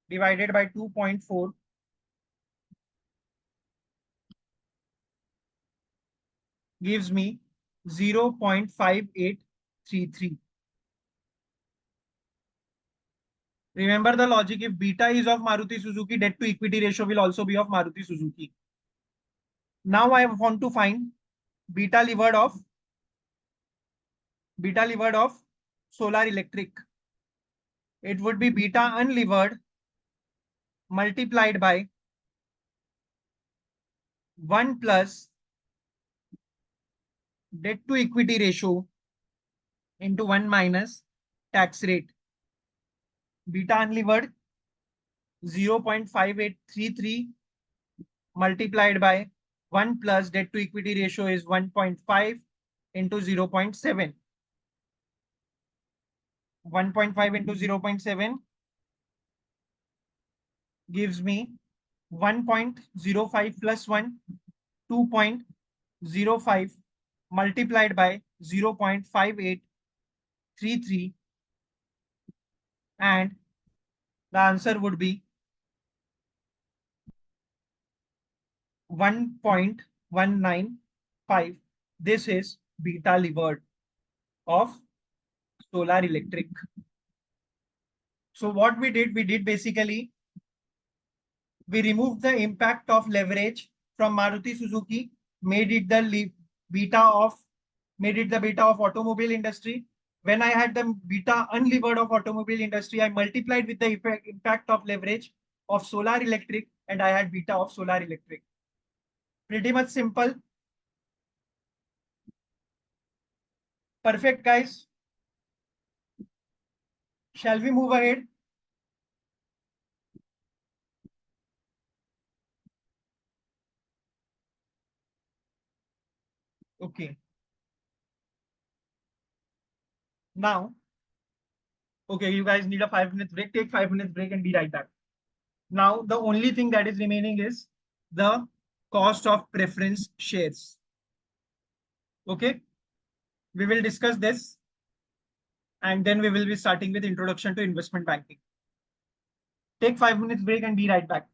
divided by 2.4 gives me 0.5833. Remember the logic, if beta is of Maruti Suzuki, debt to equity ratio will also be of Maruti Suzuki. Now I want to find beta levered of solar electric. It would be beta unlevered multiplied by 1 plus debt to equity ratio into 1 minus tax rate. Beta unlevered 0.5833 multiplied by 1 plus debt to equity ratio is 1.5 into 0.7. 1.5 into 0.7 gives me 1.05 plus 1, 2.05 multiplied by 0.5833, and the answer would be 1.195. This is beta levered of solar electric. So what we did basically, we removed the impact of leverage from Maruti Suzuki, made it the beta of automobile industry. When I had the beta unlevered of automobile industry, I multiplied with the impact of leverage of solar electric, and I had beta of solar electric. Pretty much simple. Perfect, guys. Shall we move ahead? Okay. Now, okay, you guys need a 5 minutes break. Take 5 minutes break and be right back. Now, the only thing that is remaining is the cost of preference shares. Okay, we will discuss this, and then we will be starting with introduction to investment banking. Take 5 minutes break and be right back.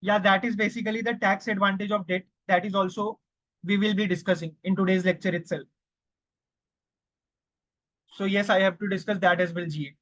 Yeah, that is basically the tax advantage of debt. That is also we will be discussing in today's lecture itself. So yes, I have to discuss that as well, GA.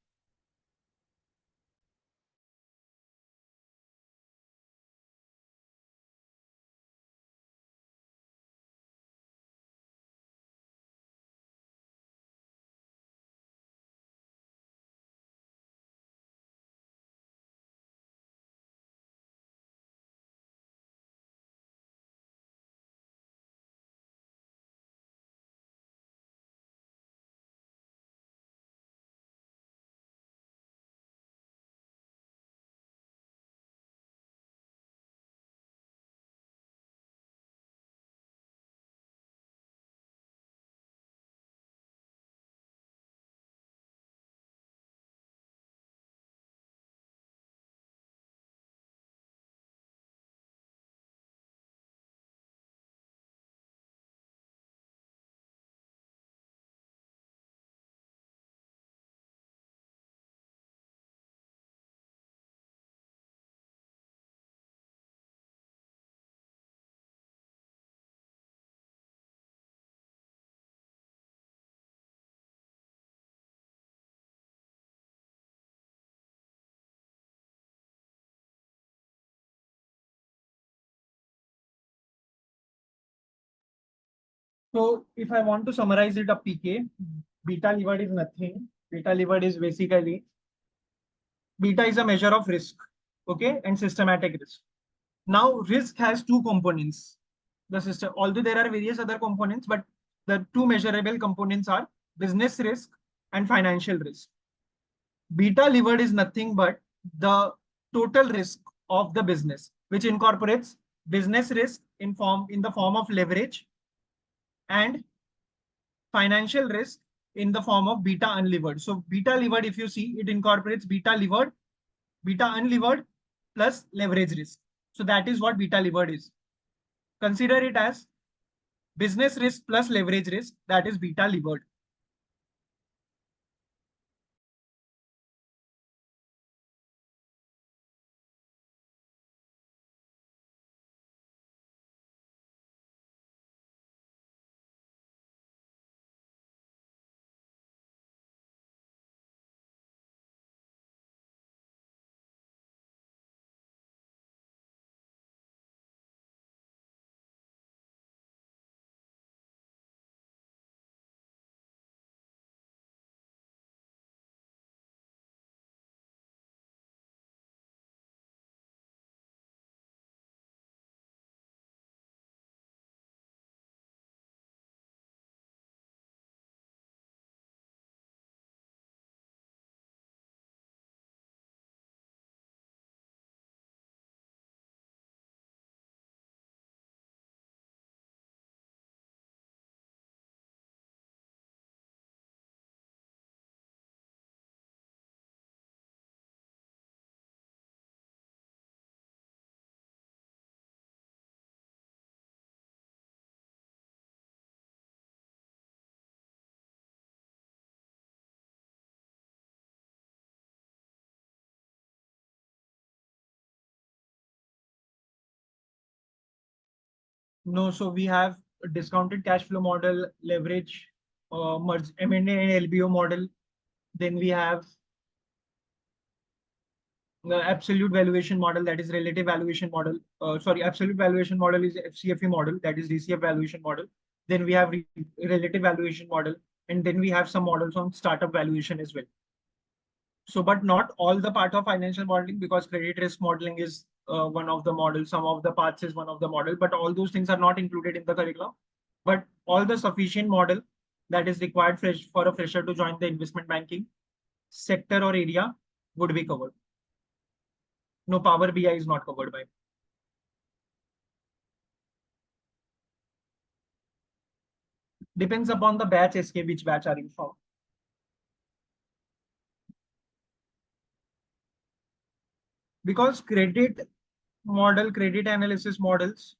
So if I want to summarize it up, PK, beta levered is nothing. Beta levered is basically beta is a measure of risk, okay, and systematic risk. Now risk has two components. The system, although there are various other components, but the two measurable components are business risk and financial risk. Beta levered is nothing but the total risk of the business, which incorporates business risk in the form of leverage and financial risk in the form of beta unlevered. So beta levered, if you see, it incorporates beta levered, beta unlevered plus leverage risk. So that is what beta levered is. Consider it as business risk plus leverage risk. That is beta levered. No, so we have a discounted cash flow model, leverage, merge M&A and LBO model. Then we have the absolute valuation model, that is relative valuation model. Sorry, absolute valuation model is FCFE model, that is DCF valuation model. Then we have relative valuation model, and then we have some models on startup valuation as well. So, but not all the part of financial modeling, because credit risk modeling is one of the models, some of the parts is one of the model, but all those things are not included in the curriculum. But all the sufficient model that is required for a fresher to join the investment banking sector or area would be covered. No, Power BI is not covered by. Depends upon the batch SK, which batch are you from. Because credit analysis models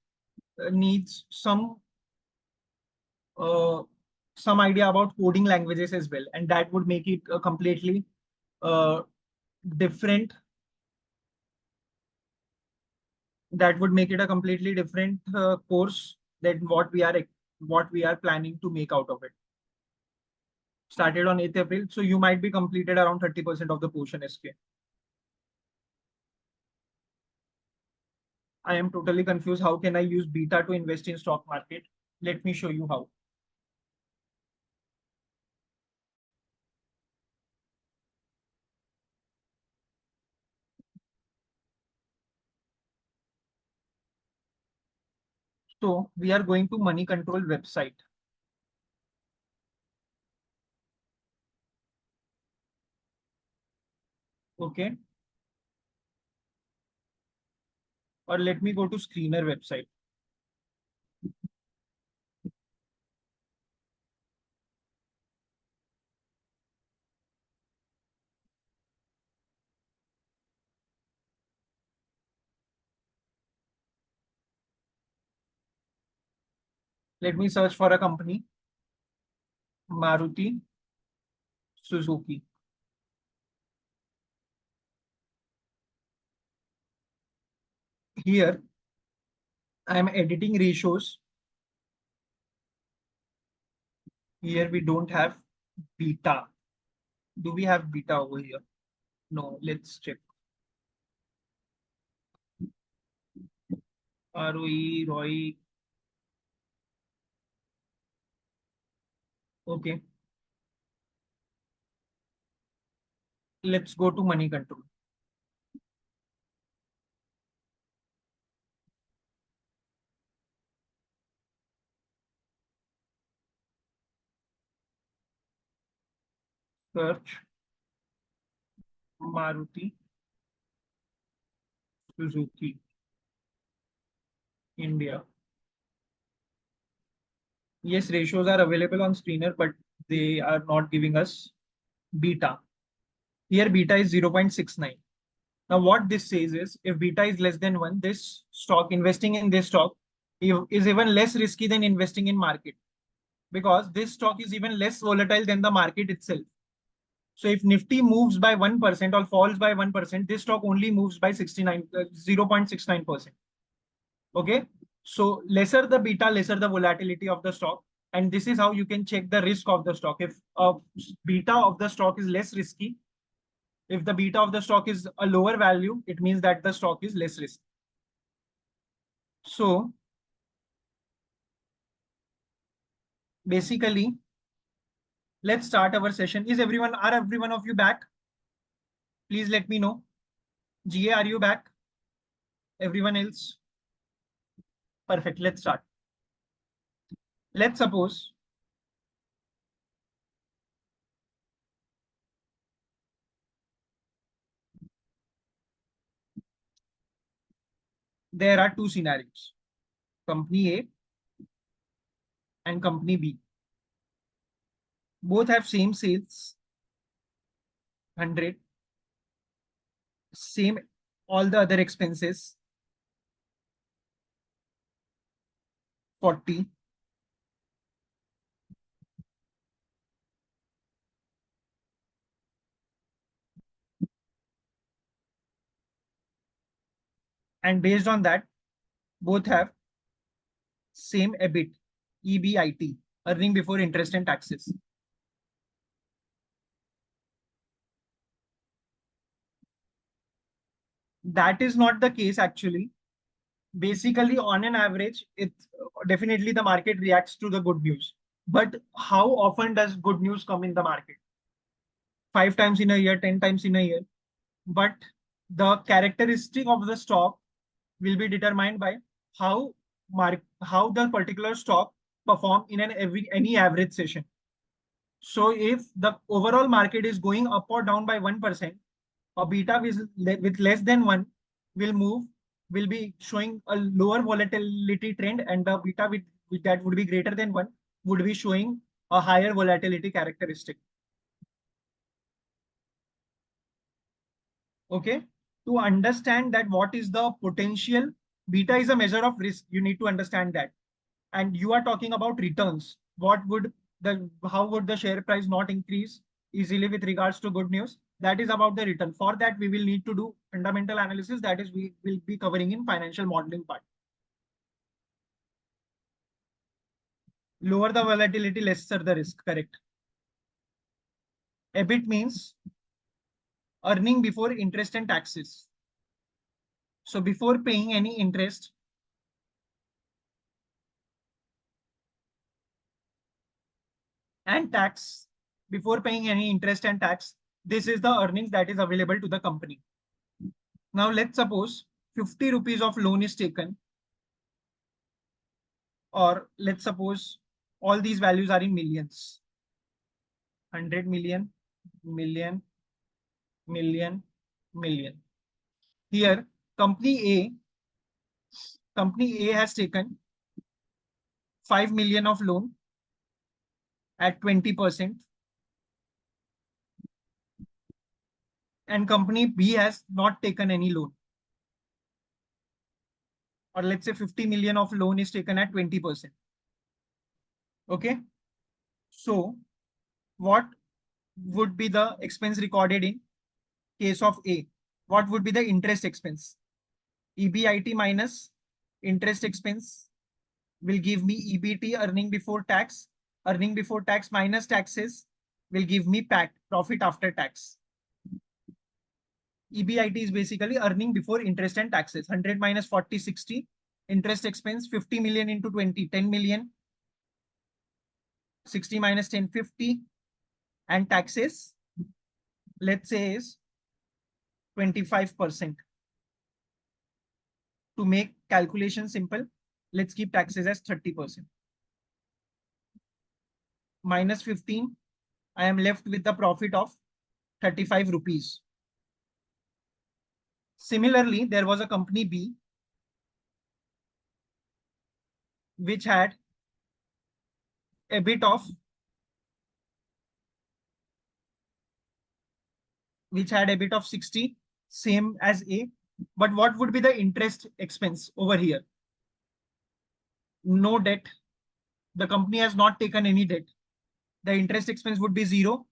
needs uh, some idea about coding languages as well, and that would make it a completely uh, different that would make it a completely different course than what we are planning to make out of it. Started on 8th April, so you might be completed around 30% of the portion SK. I am totally confused. How can I use beta to invest in stock market? Let me show you how. So we are going to money control website. Okay. Or let me go to screener website. Let me search for a company, Maruti Suzuki. Here I am editing ratios. Here we don't have beta. Do we have beta over here? No, let's check. ROE, ROI. Okay. Let's go to money control. Search Maruti Suzuki India. Yes, ratios are available on screener, but they are not giving us beta. Here beta is 0.69. Now what this says is if beta is less than 1, this stock, investing in this stock is even less risky than investing in market, because this stock is even less volatile than the market itself. So if Nifty moves by 1% or falls by 1%, this stock only moves by 0.69%. Okay. So lesser the beta, lesser the volatility of the stock. And this is how you can check the risk of the stock. If beta of the stock is less risky, if the beta of the stock is a lower value, it means that the stock is less risky. So basically, let's start our session. Are every one of you back? Please let me know. GA, are you back? Everyone else? Perfect. Let's start. Let's suppose there are two scenarios, company A and company B. Both have same sales, 100, same all the other expenses, 40, and based on that, both have same EBIT, earning before interest and taxes. That is not the case actually. Basically, on an average, it's definitely the market reacts to the good news. But how often does good news come in the market? 5 times in a year, 10 times in a year. But the characteristic of the stock will be determined by how how the particular stock perform in any average session. So if the overall market is going up or down by 1%, a beta with less than 1 will be showing a lower volatility trend, and the beta that would be greater than 1 would be showing a higher volatility characteristic. Okay. To understand that what is the potential, beta is a measure of risk. You need to understand that. And you are talking about returns. How would the share price not increase easily with regards to good news? That is about the return. For that, we will need to do fundamental analysis. That is, we will be covering in financial modeling part. Lower the volatility, lesser the risk. Correct. EBIT means earning before interest and taxes. So before paying any interest and tax, before paying any interest and tax, this is the earnings that is available to the company. Now let's suppose 50 rupees of loan is taken, or let's suppose all these values are in millions. 100 million, million, million, million. Here, company A has taken 5 million of loan at 20%, and company B has not taken any loan. Or let's say 50 million of loan is taken at 20%. Okay. So what would be the expense recorded in case of A? What would be the interest expense? EBIT minus interest expense will give me EBT, earning before tax. Earning before tax minus taxes will give me PAT, profit after tax. EBIT is basically earning before interest and taxes. 100 minus 40, 60. Interest expense 50 million into 20, 10 million. 60 minus 10, 50. And taxes, let's say, is 25%. To make calculation simple, let's keep taxes as 30%. Minus 15, I am left with the profit of 35 rupees. Similarly, there was a company B which had a bit of 60, same as A. But what would be the interest expense over here? No debt. The company has not taken any debt. The interest expense would be 0.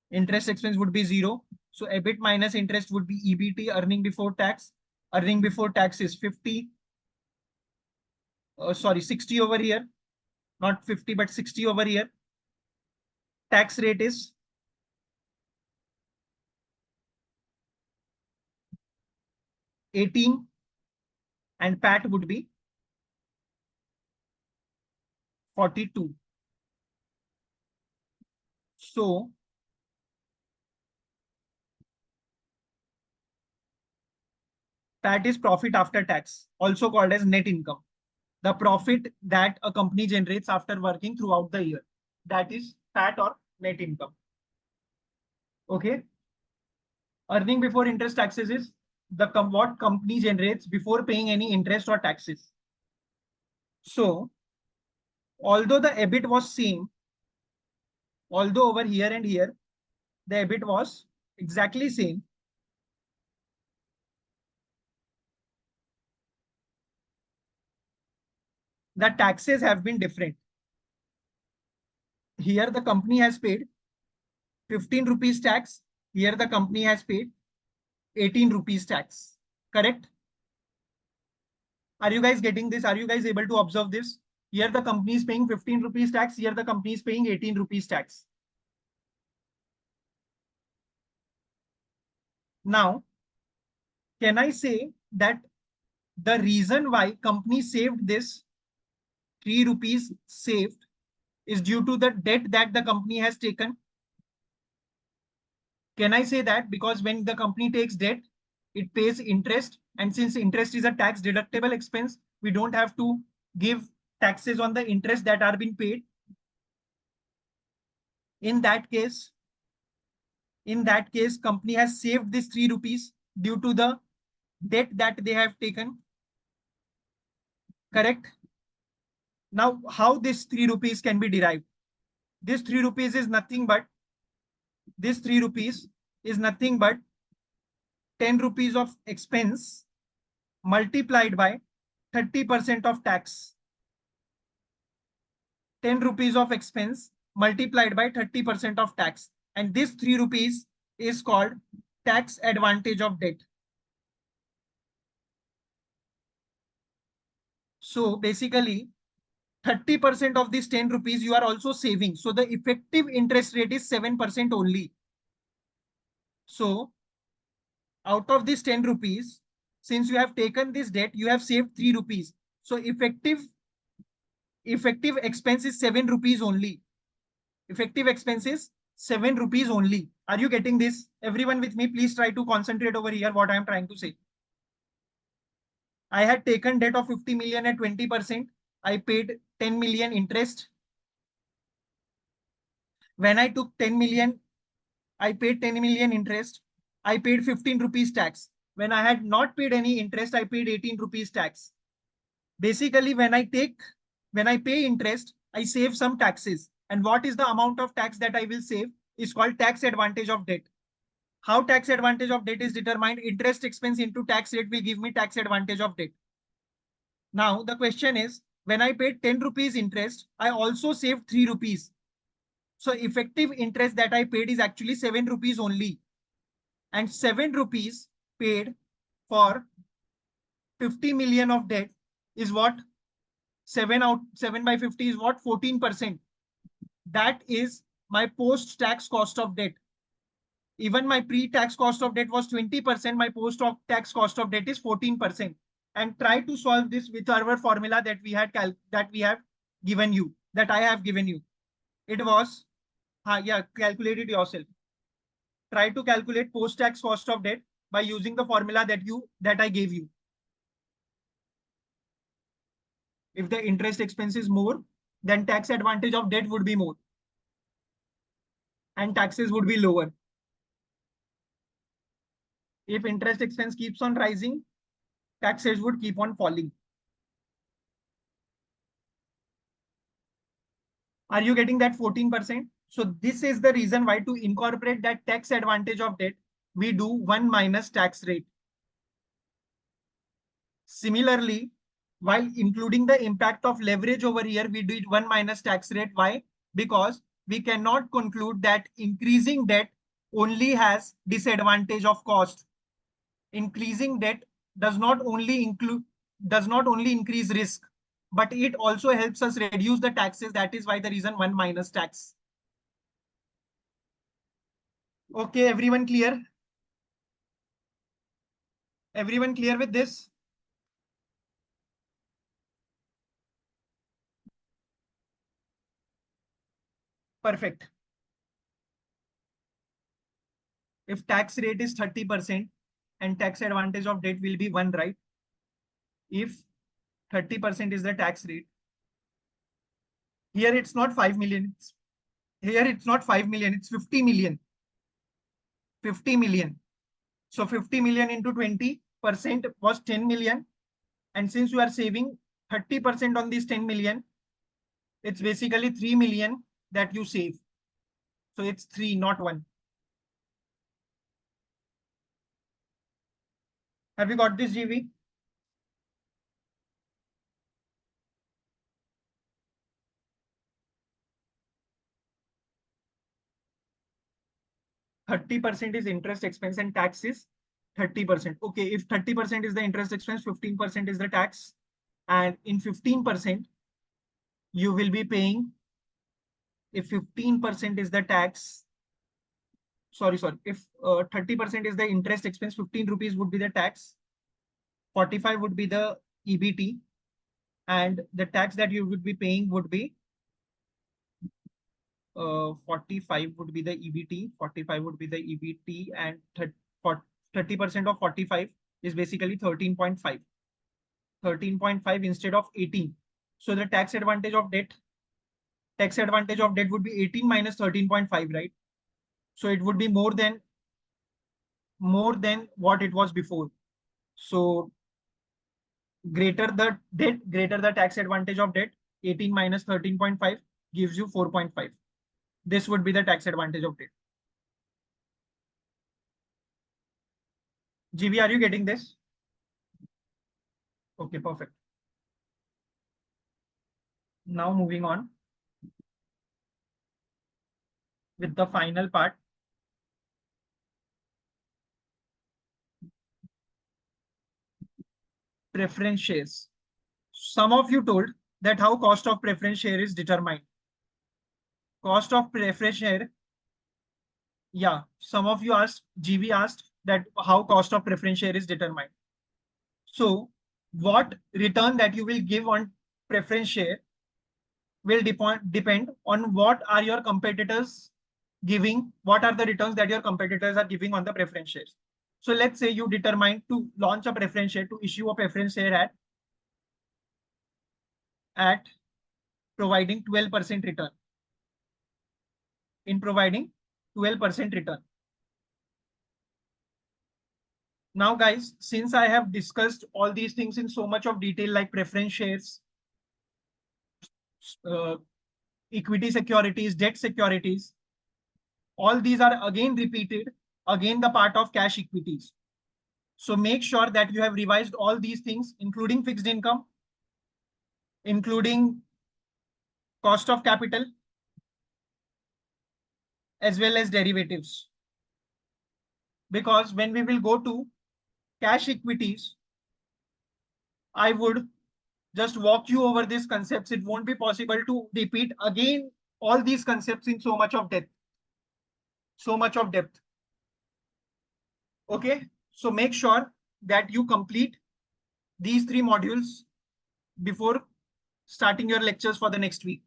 Interest expense would be 0. So EBIT minus interest would be EBT, earning before tax. Earning before tax is 50. 60 over here. Not 50, but 60 over here. Tax rate is 18, and PAT would be 42. So PAT is profit after tax, also called as net income. The profit that a company generates after working throughout the year. That is PAT or net income. Okay. Earning before interest taxes is what company generates before paying any interest or taxes. So although the EBIT was same, although over here and here, the EBIT was exactly same, the taxes have been different. Here the company has paid 15 rupees tax. Here the company has paid 18 rupees tax. Correct? Are you guys getting this? Are you guys able to observe this? Here the company is paying 15 rupees tax. Here the company is paying 18 rupees tax. Now, can I say that the reason why company saved this 3 rupees saved is due to the debt that the company has taken? Can I say that? Because when the company takes debt, it pays interest. And since interest is a tax deductible expense, we don't have to give taxes on the interest that are being paid. In that case, company has saved this 3 rupees due to the debt that they have taken. Correct? Now, how this 3 rupees can be derived? This 3 rupees is nothing but 10 rupees of expense multiplied by 30% of tax. 10 rupees of expense multiplied by 30% of tax. And this 3 rupees is called tax advantage of debt. So basically 30% of this 10 rupees you are also saving. So the effective interest rate is 7% only. So out of this 10 rupees, since you have taken this debt, you have saved 3 rupees. So effective expense is 7 rupees only. Effective expenses 7 rupees only. Are you getting this? Everyone with me, please try to concentrate over here what I am trying to say. I had taken debt of 50 million at 20%. I paid 10 million interest. When I took 10 million, I paid 10 million interest. I paid 15 rupees tax. When I had not paid any interest, I paid 18 rupees tax. Basically, when I pay interest, I save some taxes. And what is the amount of tax that I will save is called tax advantage of debt. How tax advantage of debt is determined? Interest expense into tax rate will give me tax advantage of debt. Now, the question is, when I paid 10 rupees interest, I also saved 3 rupees. So effective interest that I paid is actually 7 rupees only. And 7 rupees paid for 50 million of debt is what? 7 by 50 is what? 14%. That is my post-tax cost of debt. Even my pre-tax cost of debt was 20%. My post-tax cost of debt is 14%. And try to solve this with our formula that we have given you, that I have given you. It was, calculate it yourself. Try to calculate post-tax cost of debt by using the formula that I gave you. If the interest expense is more, then tax advantage of debt would be more and taxes would be lower. If interest expense keeps on rising, taxes would keep on falling. Are you getting that 14%? So this is the reason why to incorporate that tax advantage of debt, we do 1 minus tax rate. Similarly, while including the impact of leverage over here, we did 1 minus tax rate. Why? Because we cannot conclude that increasing debt only has disadvantage of cost. Increasing debt does not only increase risk, but it also helps us reduce the taxes. That is why the reason 1 minus tax. Okay, everyone clear? Everyone clear with this? Perfect. If tax rate is 30% and tax advantage of debt will be 1, right? If 30% is the tax rate, here it's not 5 million. Here it's not 5 million, it's 50 million. 50 million. So 50 million into 20% was 10 million. And since you are saving 30% on this 10 million, it's basically 3 million that you save. So it's 3, not 1. Have you got this, GV? 30% is interest expense and tax is 30%. Okay, if 30% is the interest expense, 15% is the tax. And in 15%, you will be paying, if 15% is the tax, sorry, if 30% is the interest expense, 15 rupees would be the tax, 45 would be the EBT, and the tax that you would be paying would be 45 would be the EBT, 45 would be the EBT, and 30% of 45 is basically 13.5. 13.5 instead of 18. So the tax advantage of debt would be 18 minus 13.5, right? So it would be more than what it was before. So greater the debt, greater the tax advantage of debt, 18 minus 13.5 gives you 4.5. This would be the tax advantage of debt. GB, are you getting this? Okay, perfect. Now moving on with the final part. preference shares. Some of you told that how cost of preference share is determined. Cost of preference share. Yeah, some of you asked, GB asked that how cost of preference share is determined. So what return that you will give on preference share will depend on what are your competitors giving, what are the returns that your competitors are giving on the preference shares. So let's say you determine to launch a preference share, to issue a preference share at providing 12% return. In providing 12% return. Now, guys, since I have discussed all these things in so much of detail, like preference shares, uh, equity securities, debt securities, all these are again repeated, again the part of cash equities. So make sure that you have revised all these things, including fixed income, including cost of capital, as well as derivatives. Because when we will go to cash equities, I would just walk you over these concepts. It won't be possible to repeat again all these concepts in so much of depth. So much of depth. Okay, so make sure that you complete these 3 modules before starting your lectures for the next week.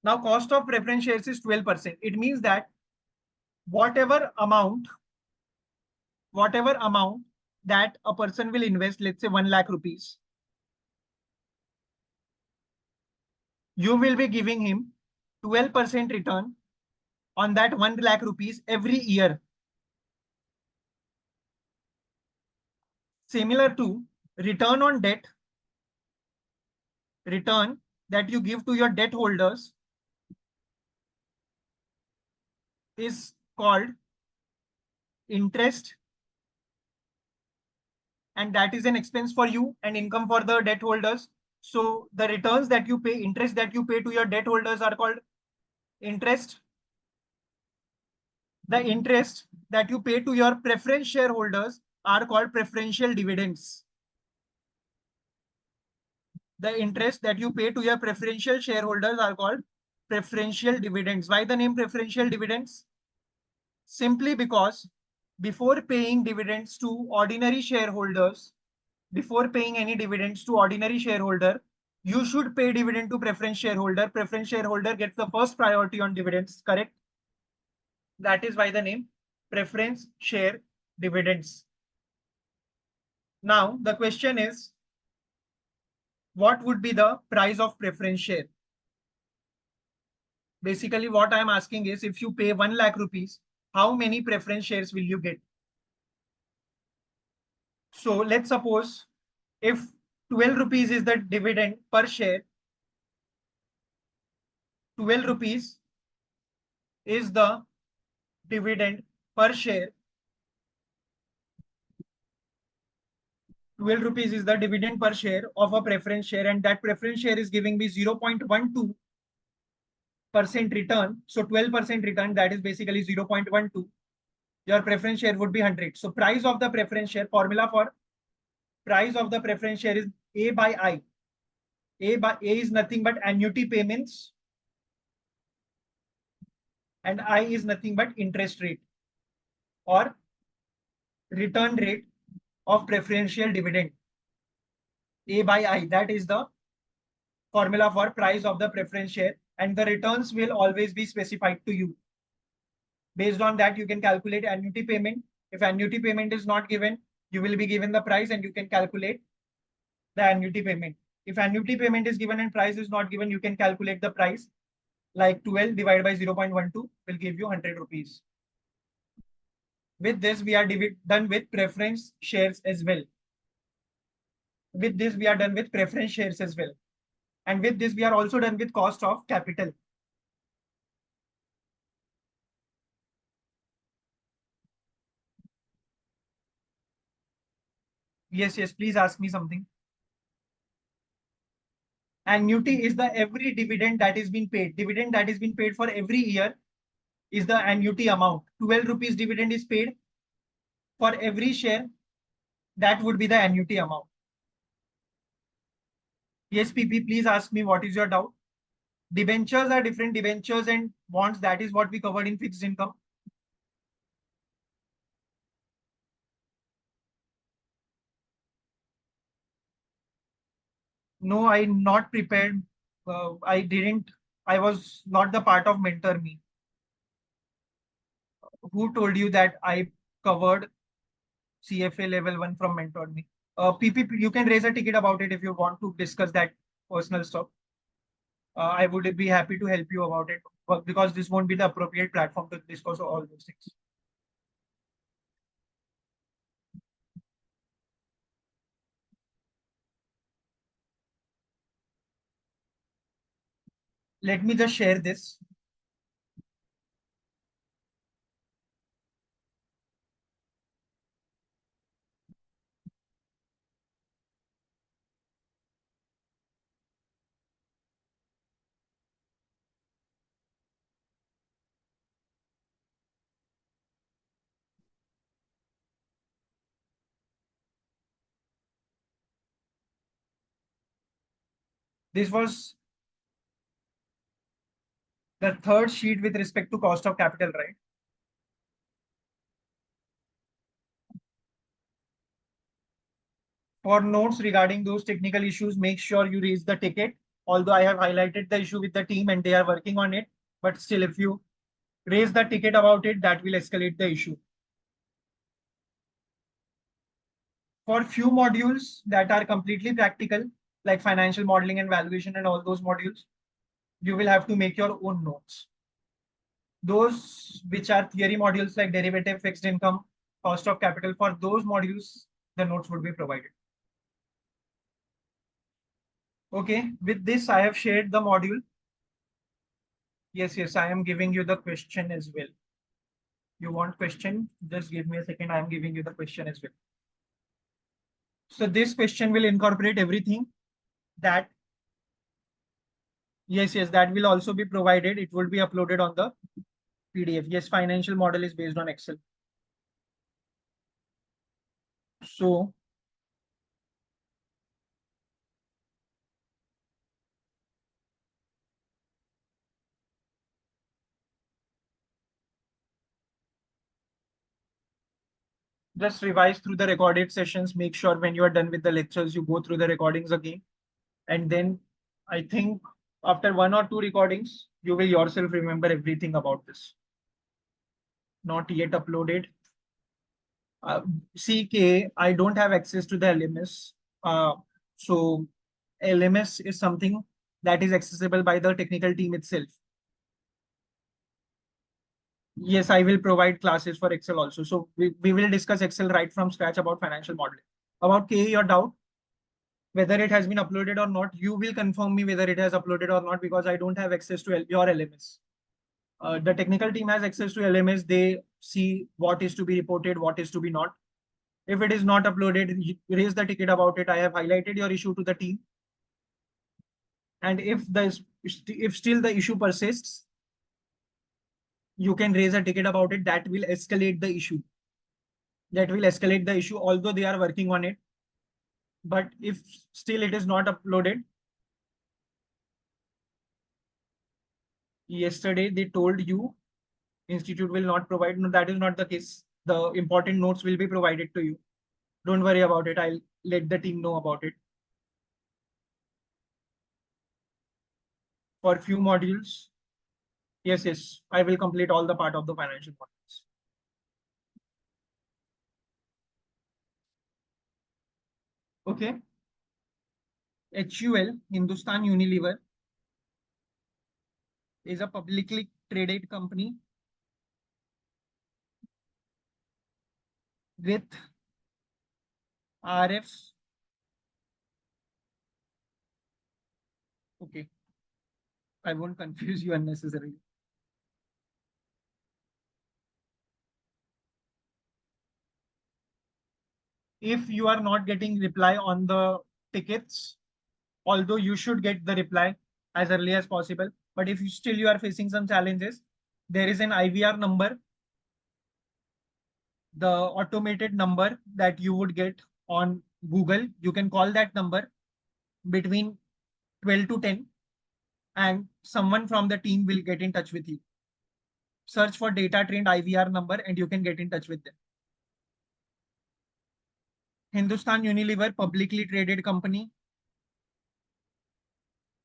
Now, cost of preference shares is 12%. It means that whatever amount that a person will invest, let's say 1 lakh rupees, you will be giving him 12% return on that 1 lakh rupees every year. Similar to return on debt, return that you give to your debt holders is called interest, and that is an expense for you and income for the debt holders. So the returns that you pay, interest that you pay to your debt holders are called interest. The interest that you pay to your preference shareholders are called preferential dividends. The interest that you pay to your preferential shareholders are called preferential dividends. Why the name preferential dividends? Simply because before paying dividends to ordinary shareholders, before paying any dividends to ordinary shareholder, you should pay dividend to preference shareholder. Preference shareholder gets the first priority on dividends, correct? That is why the name preference share dividends. Now, the question is, what would be the price of preference share? Basically, what I'm asking is, if you pay 1 lakh rupees, how many preference shares will you get? So let's suppose if 12 rupees is the dividend per share, 12 rupees is the dividend per share. 12 rupees is the dividend per share of a preference share, and that preference share is giving me 0.12% return. So 12% return, that is basically 0.12. Your preference share would be 100. So price of the preference share, formula for price of the preference share is A by I. A is nothing but annuity payments, and I is nothing but interest rate or return rate of preferential dividend. A by I, that is the formula for price of the preference share, and the returns will always be specified to you. Based on that, you can calculate annuity payment. If annuity payment is not given, you will be given the price and you can calculate the annuity payment. If annuity payment is given and price is not given, you can calculate the price, like 12 divided by 0.12 will give you 100 rupees. With this, we are done with preference shares as well. With this, we are done with preference shares as well. And with this, we are also done with cost of capital. Yes, please ask me something. Annuity is the every dividend that is being paid. Dividend that is being paid for every year is the annuity amount. 12 rupees dividend is paid for every share. That would be the annuity amount. Yes, PP, please ask me what is your doubt. Debentures are different. Debentures and bonds, that is what we covered in fixed income. No, I'm not prepared. I didn't. I was not the part of Mentor Me. Who told you that I covered CFA level 1 from Mentor Me? PP, you can raise a ticket about it if you want to discuss that personal stuff. I would be happy to help you about it, but because this won't be the appropriate platform to discuss all those things. Let me just share this. This was the third sheet with respect to cost of capital, right? For notes regarding those technical issues, make sure you raise the ticket. Although I have highlighted the issue with the team and they are working on it, but still, if you raise the ticket about it, that will escalate the issue. For few modules that are completely practical, like financial modeling and valuation and all those modules, you will have to make your own notes. Those which are theory modules like derivative, fixed income, cost of capital, for those modules, the notes would be provided. Okay, with this, I have shared the module. Yes, I am giving you the question as well. You want question? Just give me a second. I am giving you the question as well. So this question will incorporate everything that, yes, that will also be provided. It will be uploaded on the PDF. Yes, financial model is based on Excel. So just revise through the recorded sessions. Make sure when you are done with the lectures, you go through the recordings again. And then I think after 1 or 2 recordings, you will yourself remember everything about this. Not yet uploaded. CK, I don't have access to the LMS. So LMS is something that is accessible by the technical team itself. Yes, I will provide classes for Excel also. So we will discuss Excel right from scratch about financial modeling. About KA, your doubt, whether it has been uploaded or not, you will confirm me whether it has uploaded or not because I don't have access to your LMS. The technical team has access to LMS. They see what is to be reported, what is to be not. If it is not uploaded, raise the ticket about it. I have highlighted your issue to the team. And if still the issue persists, you can raise a ticket about it. That will escalate the issue. That will escalate the issue, although they are working on it. But if still it is not uploaded, yesterday they told you institute will not provide. No, that is not the case. The important notes will be provided to you. Don't worry about it. I'll let the team know about it. For few modules, yes, I will complete all the part of the financial modules. Okay. HUL, Hindustan Unilever, is a publicly traded company with RF. Okay, I won't confuse you unnecessarily. If you are not getting reply on the tickets, although you should get the reply as early as possible, but if still you are facing some challenges, there is an IVR number, the automated number that you would get on Google. You can call that number between 12 to 10 and someone from the team will get in touch with you. Search for data trained IVR number and you can get in touch with them. Hindustan Unilever, publicly traded company,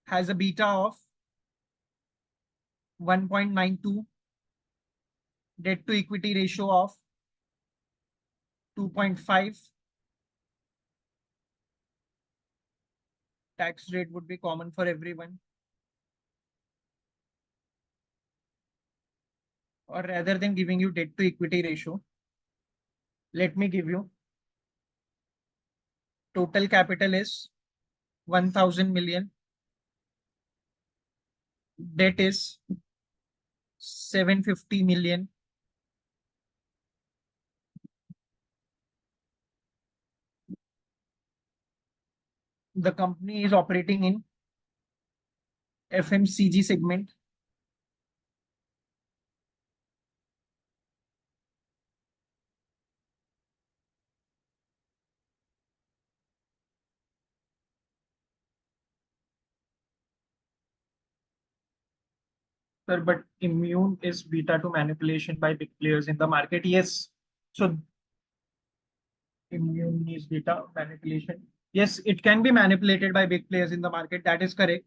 has a beta of 1.92, debt to equity ratio of 2.5. Tax rate would be common for everyone. Or rather than giving you debt to equity ratio, let me give you total capital is 1000 million. Debt is 750 million. The company is operating in FMCG segment. Sir, but immune is beta to manipulation by big players in the market. Yes. So immune is beta manipulation. Yes, it can be manipulated by big players in the market. That is correct.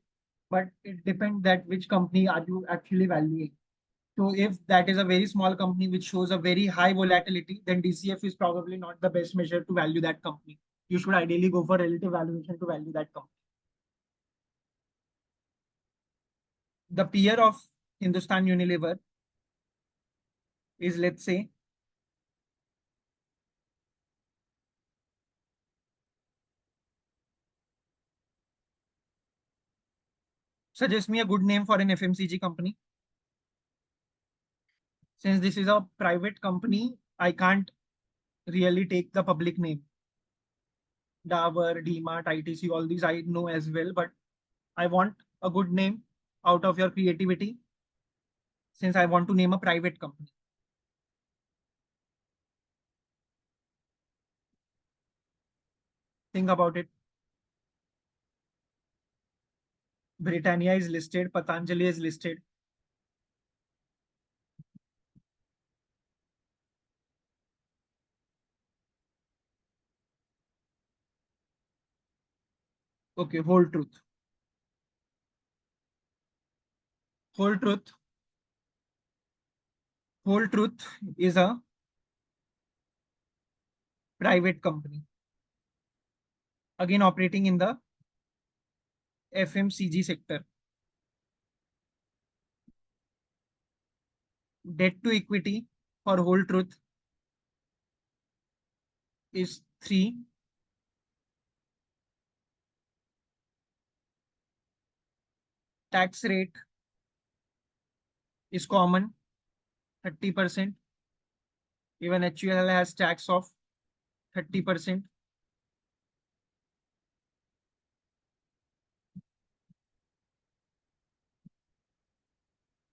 But it depends that which company are you actually valuing. So if that is a very small company which shows a very high volatility, then DCF is probably not the best measure to value that company. You should ideally go for relative valuation to value that company. The peer of Hindustan Unilever is, let's say, suggest me a good name for an FMCG company. Since this is a private company, I can't really take the public name. Dabur, DMart, ITC, all these I know as well, but I want a good name out of your creativity since I want to name a private company. Think about it. Britannia is listed, Patanjali is listed. Okay, whole truth. Whole truth. Whole truth is a private company. Again, operating in the FMCG sector. Debt to equity for whole truth is 3. Tax rate is common, 30%. Even HUL has tax of 30%.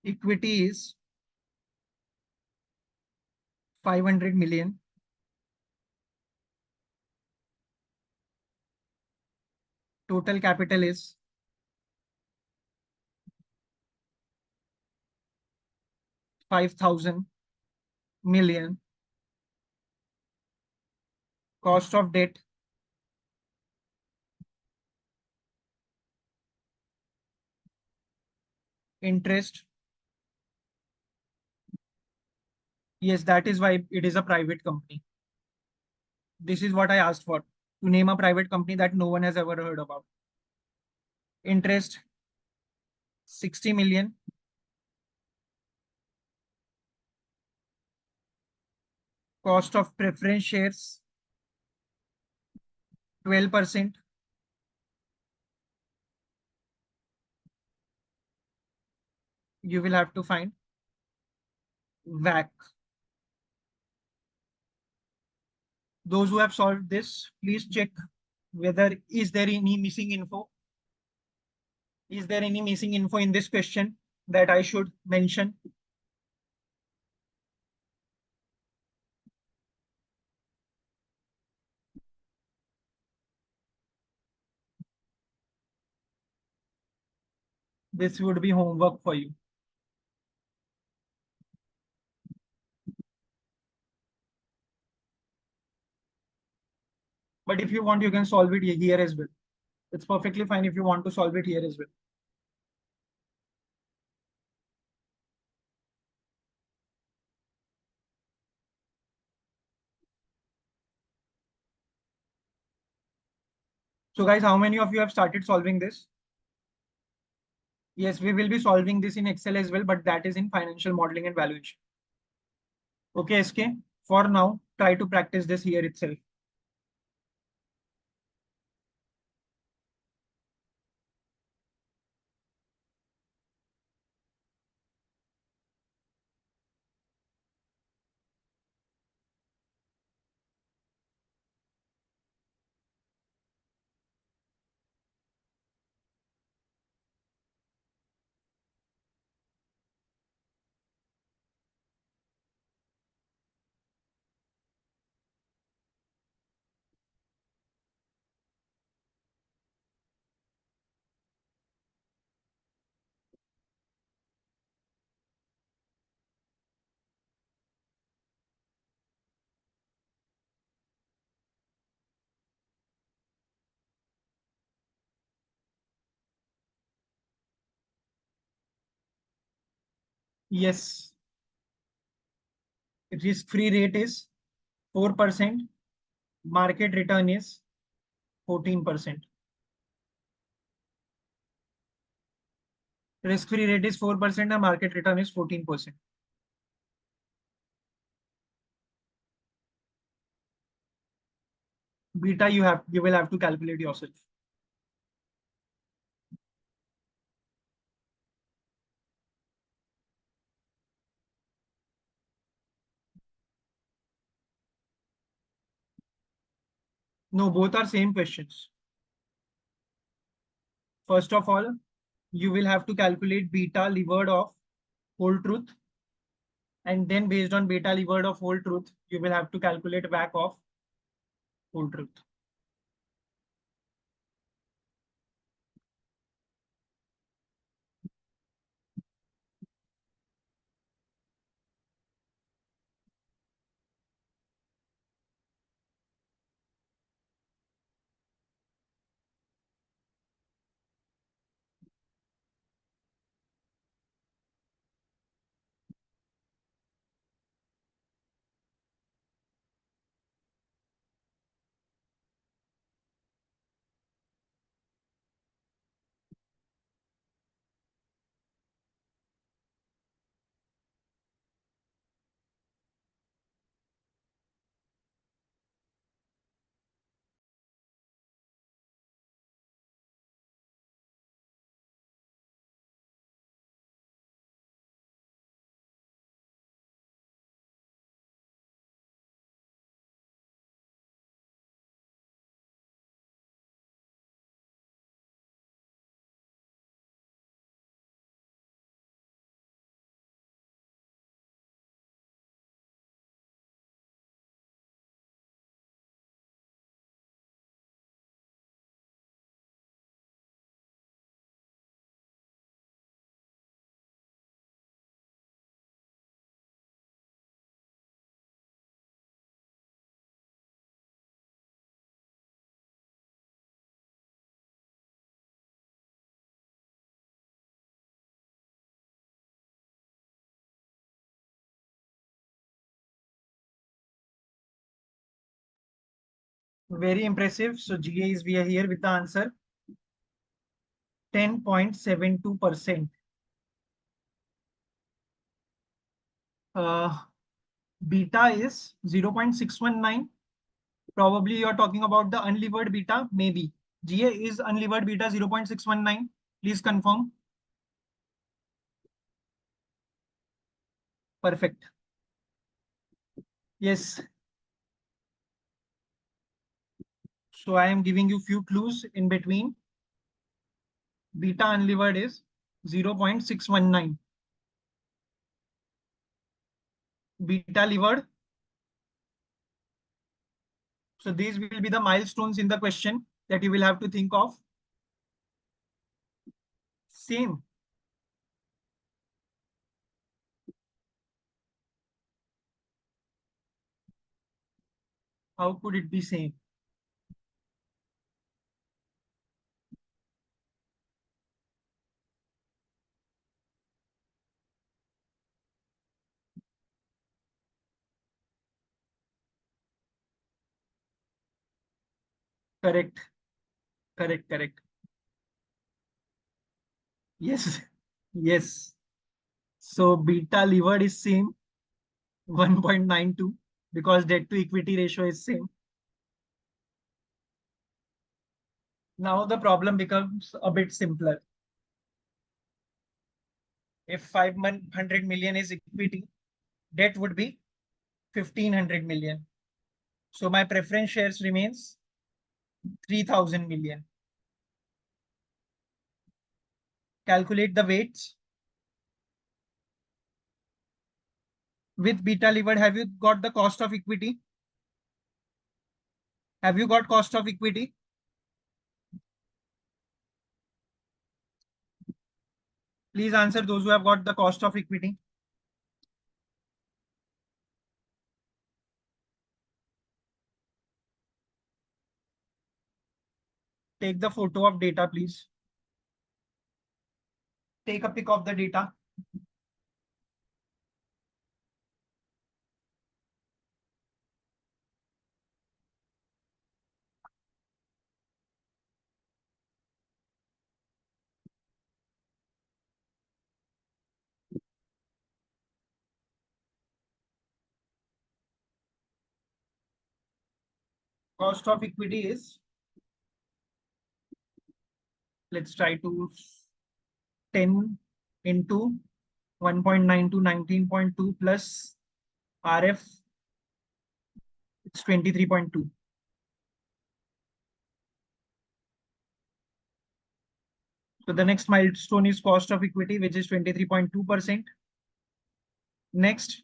Equity is 500 million. Total capital is 5,000 million. Cost of debt interest. Yes, that is why it is a private company. This is what I asked for, to name a private company that no one has ever heard about. Interest 60 million. Cost of preference shares 12%. You will have to find WAC. Those who have solved this, please check whether is there any missing info. Is there any missing info in this question that I should mention? This would be homework for you. But if you want, you can solve it here as well. It's perfectly fine if you want to solve it here as well. So guys, how many of you have started solving this? Yes, we will be solving this in Excel as well, but that is in financial modeling and valuation. Okay, SK, for now, try to practice this here itself. Yes, risk-free rate is 4%. Market return is 14%. Risk-free rate is 4% and market return is 14%. Beta you will have to calculate yourself. No, both are same questions. First of all, you will have to calculate beta levered of whole truth, and then based on beta levered of whole truth, you will have to calculate back of whole truth. Very impressive. So GA is we are here with the answer 10.72%. Uh, Beta is 0.619. Probably you're talking about the unlevered beta, maybe. GA is unlevered beta 0.619. Please confirm. Perfect. Yes. So I am giving you few clues in between. Beta unlevered is 0.619. Beta levered. So these will be the milestones in the question that you will have to think of. Same. How could it be same? Correct, correct, correct. Yes, yes. So beta levered is same 1.92 because debt to equity ratio is same. Now the problem becomes a bit simpler. If 500 million is equity, debt would be 1500 million. So my preference shares remains 3000 million. Calculate the weights. With beta levered, have you got the cost of equity? Have you got cost of equity? Please answer those who have got the cost of equity. Take the photo of data, please. Take a pic of the data. Cost of equity is, let's try to 10 into 1.9 to 19.2 plus RF, it's 23.2. So the next milestone is cost of equity, which is 23.2%. Next,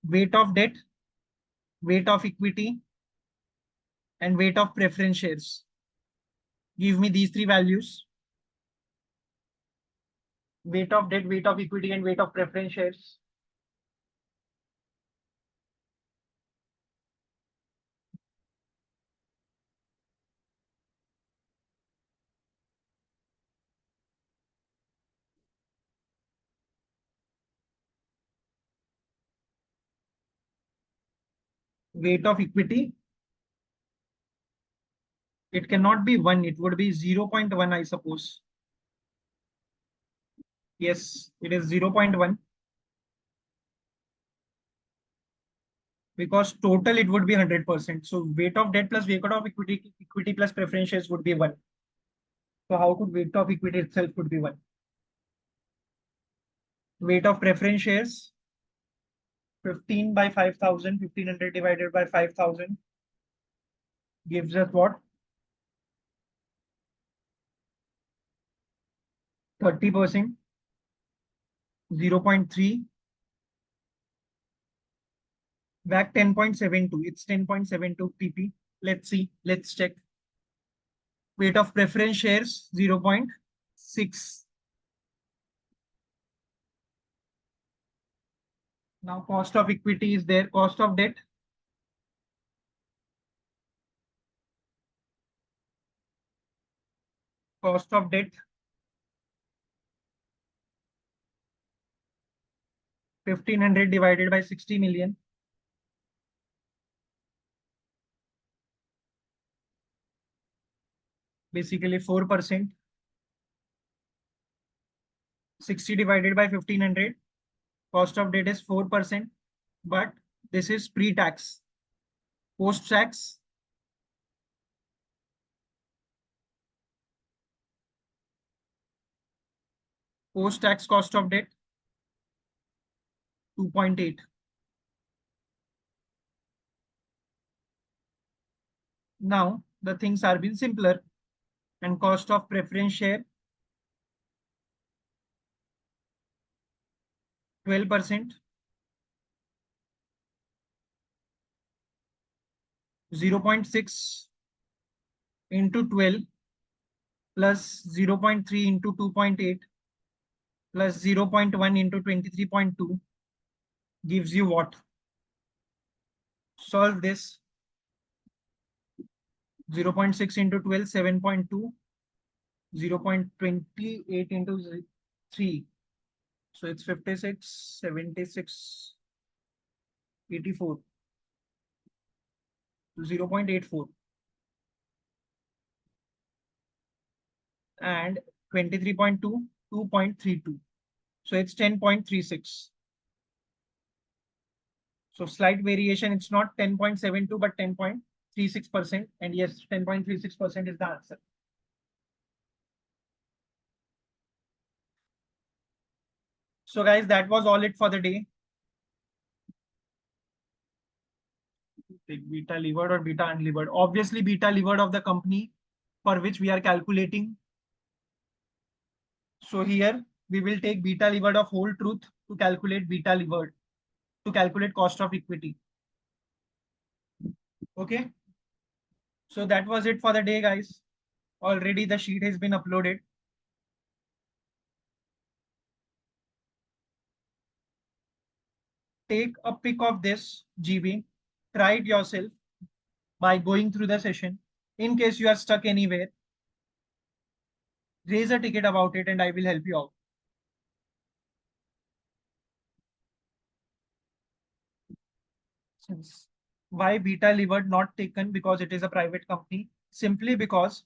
weight of debt, weight of equity, and weight of preference shares. Give me these three values. Weight of debt, weight of equity, and weight of preference shares. Weight of equity, it cannot be 1, it would be 0.1, I suppose. Yes, it is 0.1 because total it would be 100%. So weight of debt plus weight of equity, equity plus preference shares would be 1. So how could weight of equity itself could be 1? Weight of preference shares, 15 by 5,000, 1500 divided by 5,000 gives us what? 30%, 0.3, back 10.72. It's 10.72 pp. Let's see. Let's check. Weight of preference shares 0.6. Now cost of equity is there. Cost of debt. Cost of debt 1500 divided by 60 million. Basically 4%. 60 divided by 1500. Cost of debt is 4%. But this is pre-tax. Post-tax, post-tax cost of debt 2.8. Now the things are been simpler, and cost of preference share 12%, 0.6 into 12 plus 0.3 into 2.8 plus 0.1 into 23.2 gives you what? Solve this. 0.6 into 12, 7.2, 0.28 into 3. So it's 56, 76, 84, 0.84, and 23.2, 2.32. So it's 10.36. So slight variation. It's not 10.72, but 10.36%. And yes, 10.36% is the answer. So guys, that was all it for the day. Take beta levered or beta unlevered. Obviously, beta levered of the company for which we are calculating. So here we will take beta levered of whole truth to calculate beta levered, to calculate cost of equity. Okay. So that was it for the day, guys. Already the sheet has been uploaded. Take a pic of this GB, try it yourself by going through the session. In case you are stuck anywhere, raise a ticket about it and I will help you out. Since why beta levered not taken? Because it is a private company. Simply because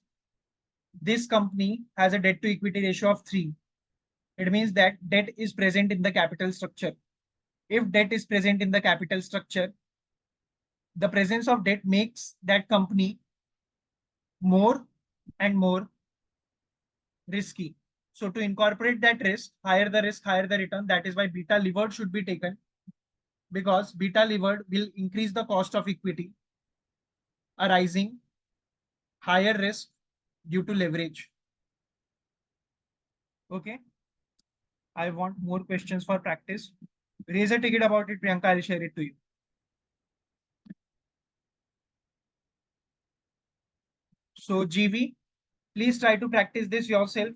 this company has a debt to equity ratio of 3. It means that debt is present in the capital structure. If debt is present in the capital structure, the presence of debt makes that company more and more risky. So to incorporate that risk, higher the return. That is why beta levered should be taken, because beta levered will increase the cost of equity arising higher risk due to leverage. Okay. I want more questions for practice. Raise a ticket about it, Priyanka. I'll share it to you. So GV, please try to practice this yourself.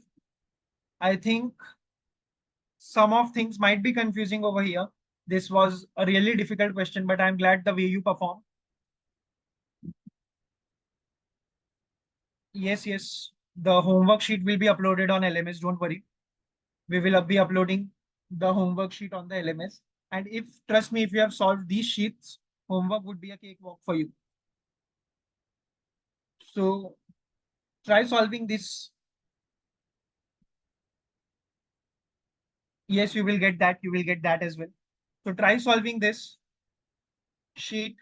I think some of things might be confusing over here. This was a really difficult question, but I'm glad the way you performed. Yes, yes. The homework sheet will be uploaded on LMS. Don't worry. We will be uploading the homework sheet on the LMS. And if, trust me, if you have solved these sheets, homework would be a cakewalk for you. So try solving this. Yes, you will get that. You will get that as well. So try solving this sheet.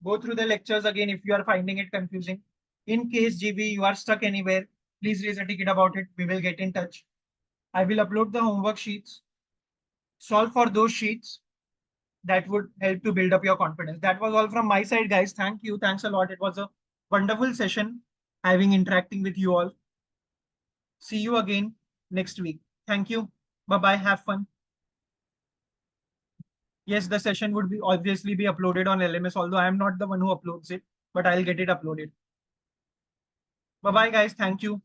Go through the lectures again if you are finding it confusing. In case GB you are stuck anywhere, please raise a ticket about it. We will get in touch. I will upload the homework sheets. Solve for those sheets. That would help to build up your confidence. That was all from my side, guys. Thank you. Thanks a lot. It was a wonderful session having interacting with you all. See you again next week. Thank you. Bye bye. Have fun. Yes, the session would be obviously be uploaded on LMS, although I am not the one who uploads it, but I'll get it uploaded. Bye bye, guys. Thank you.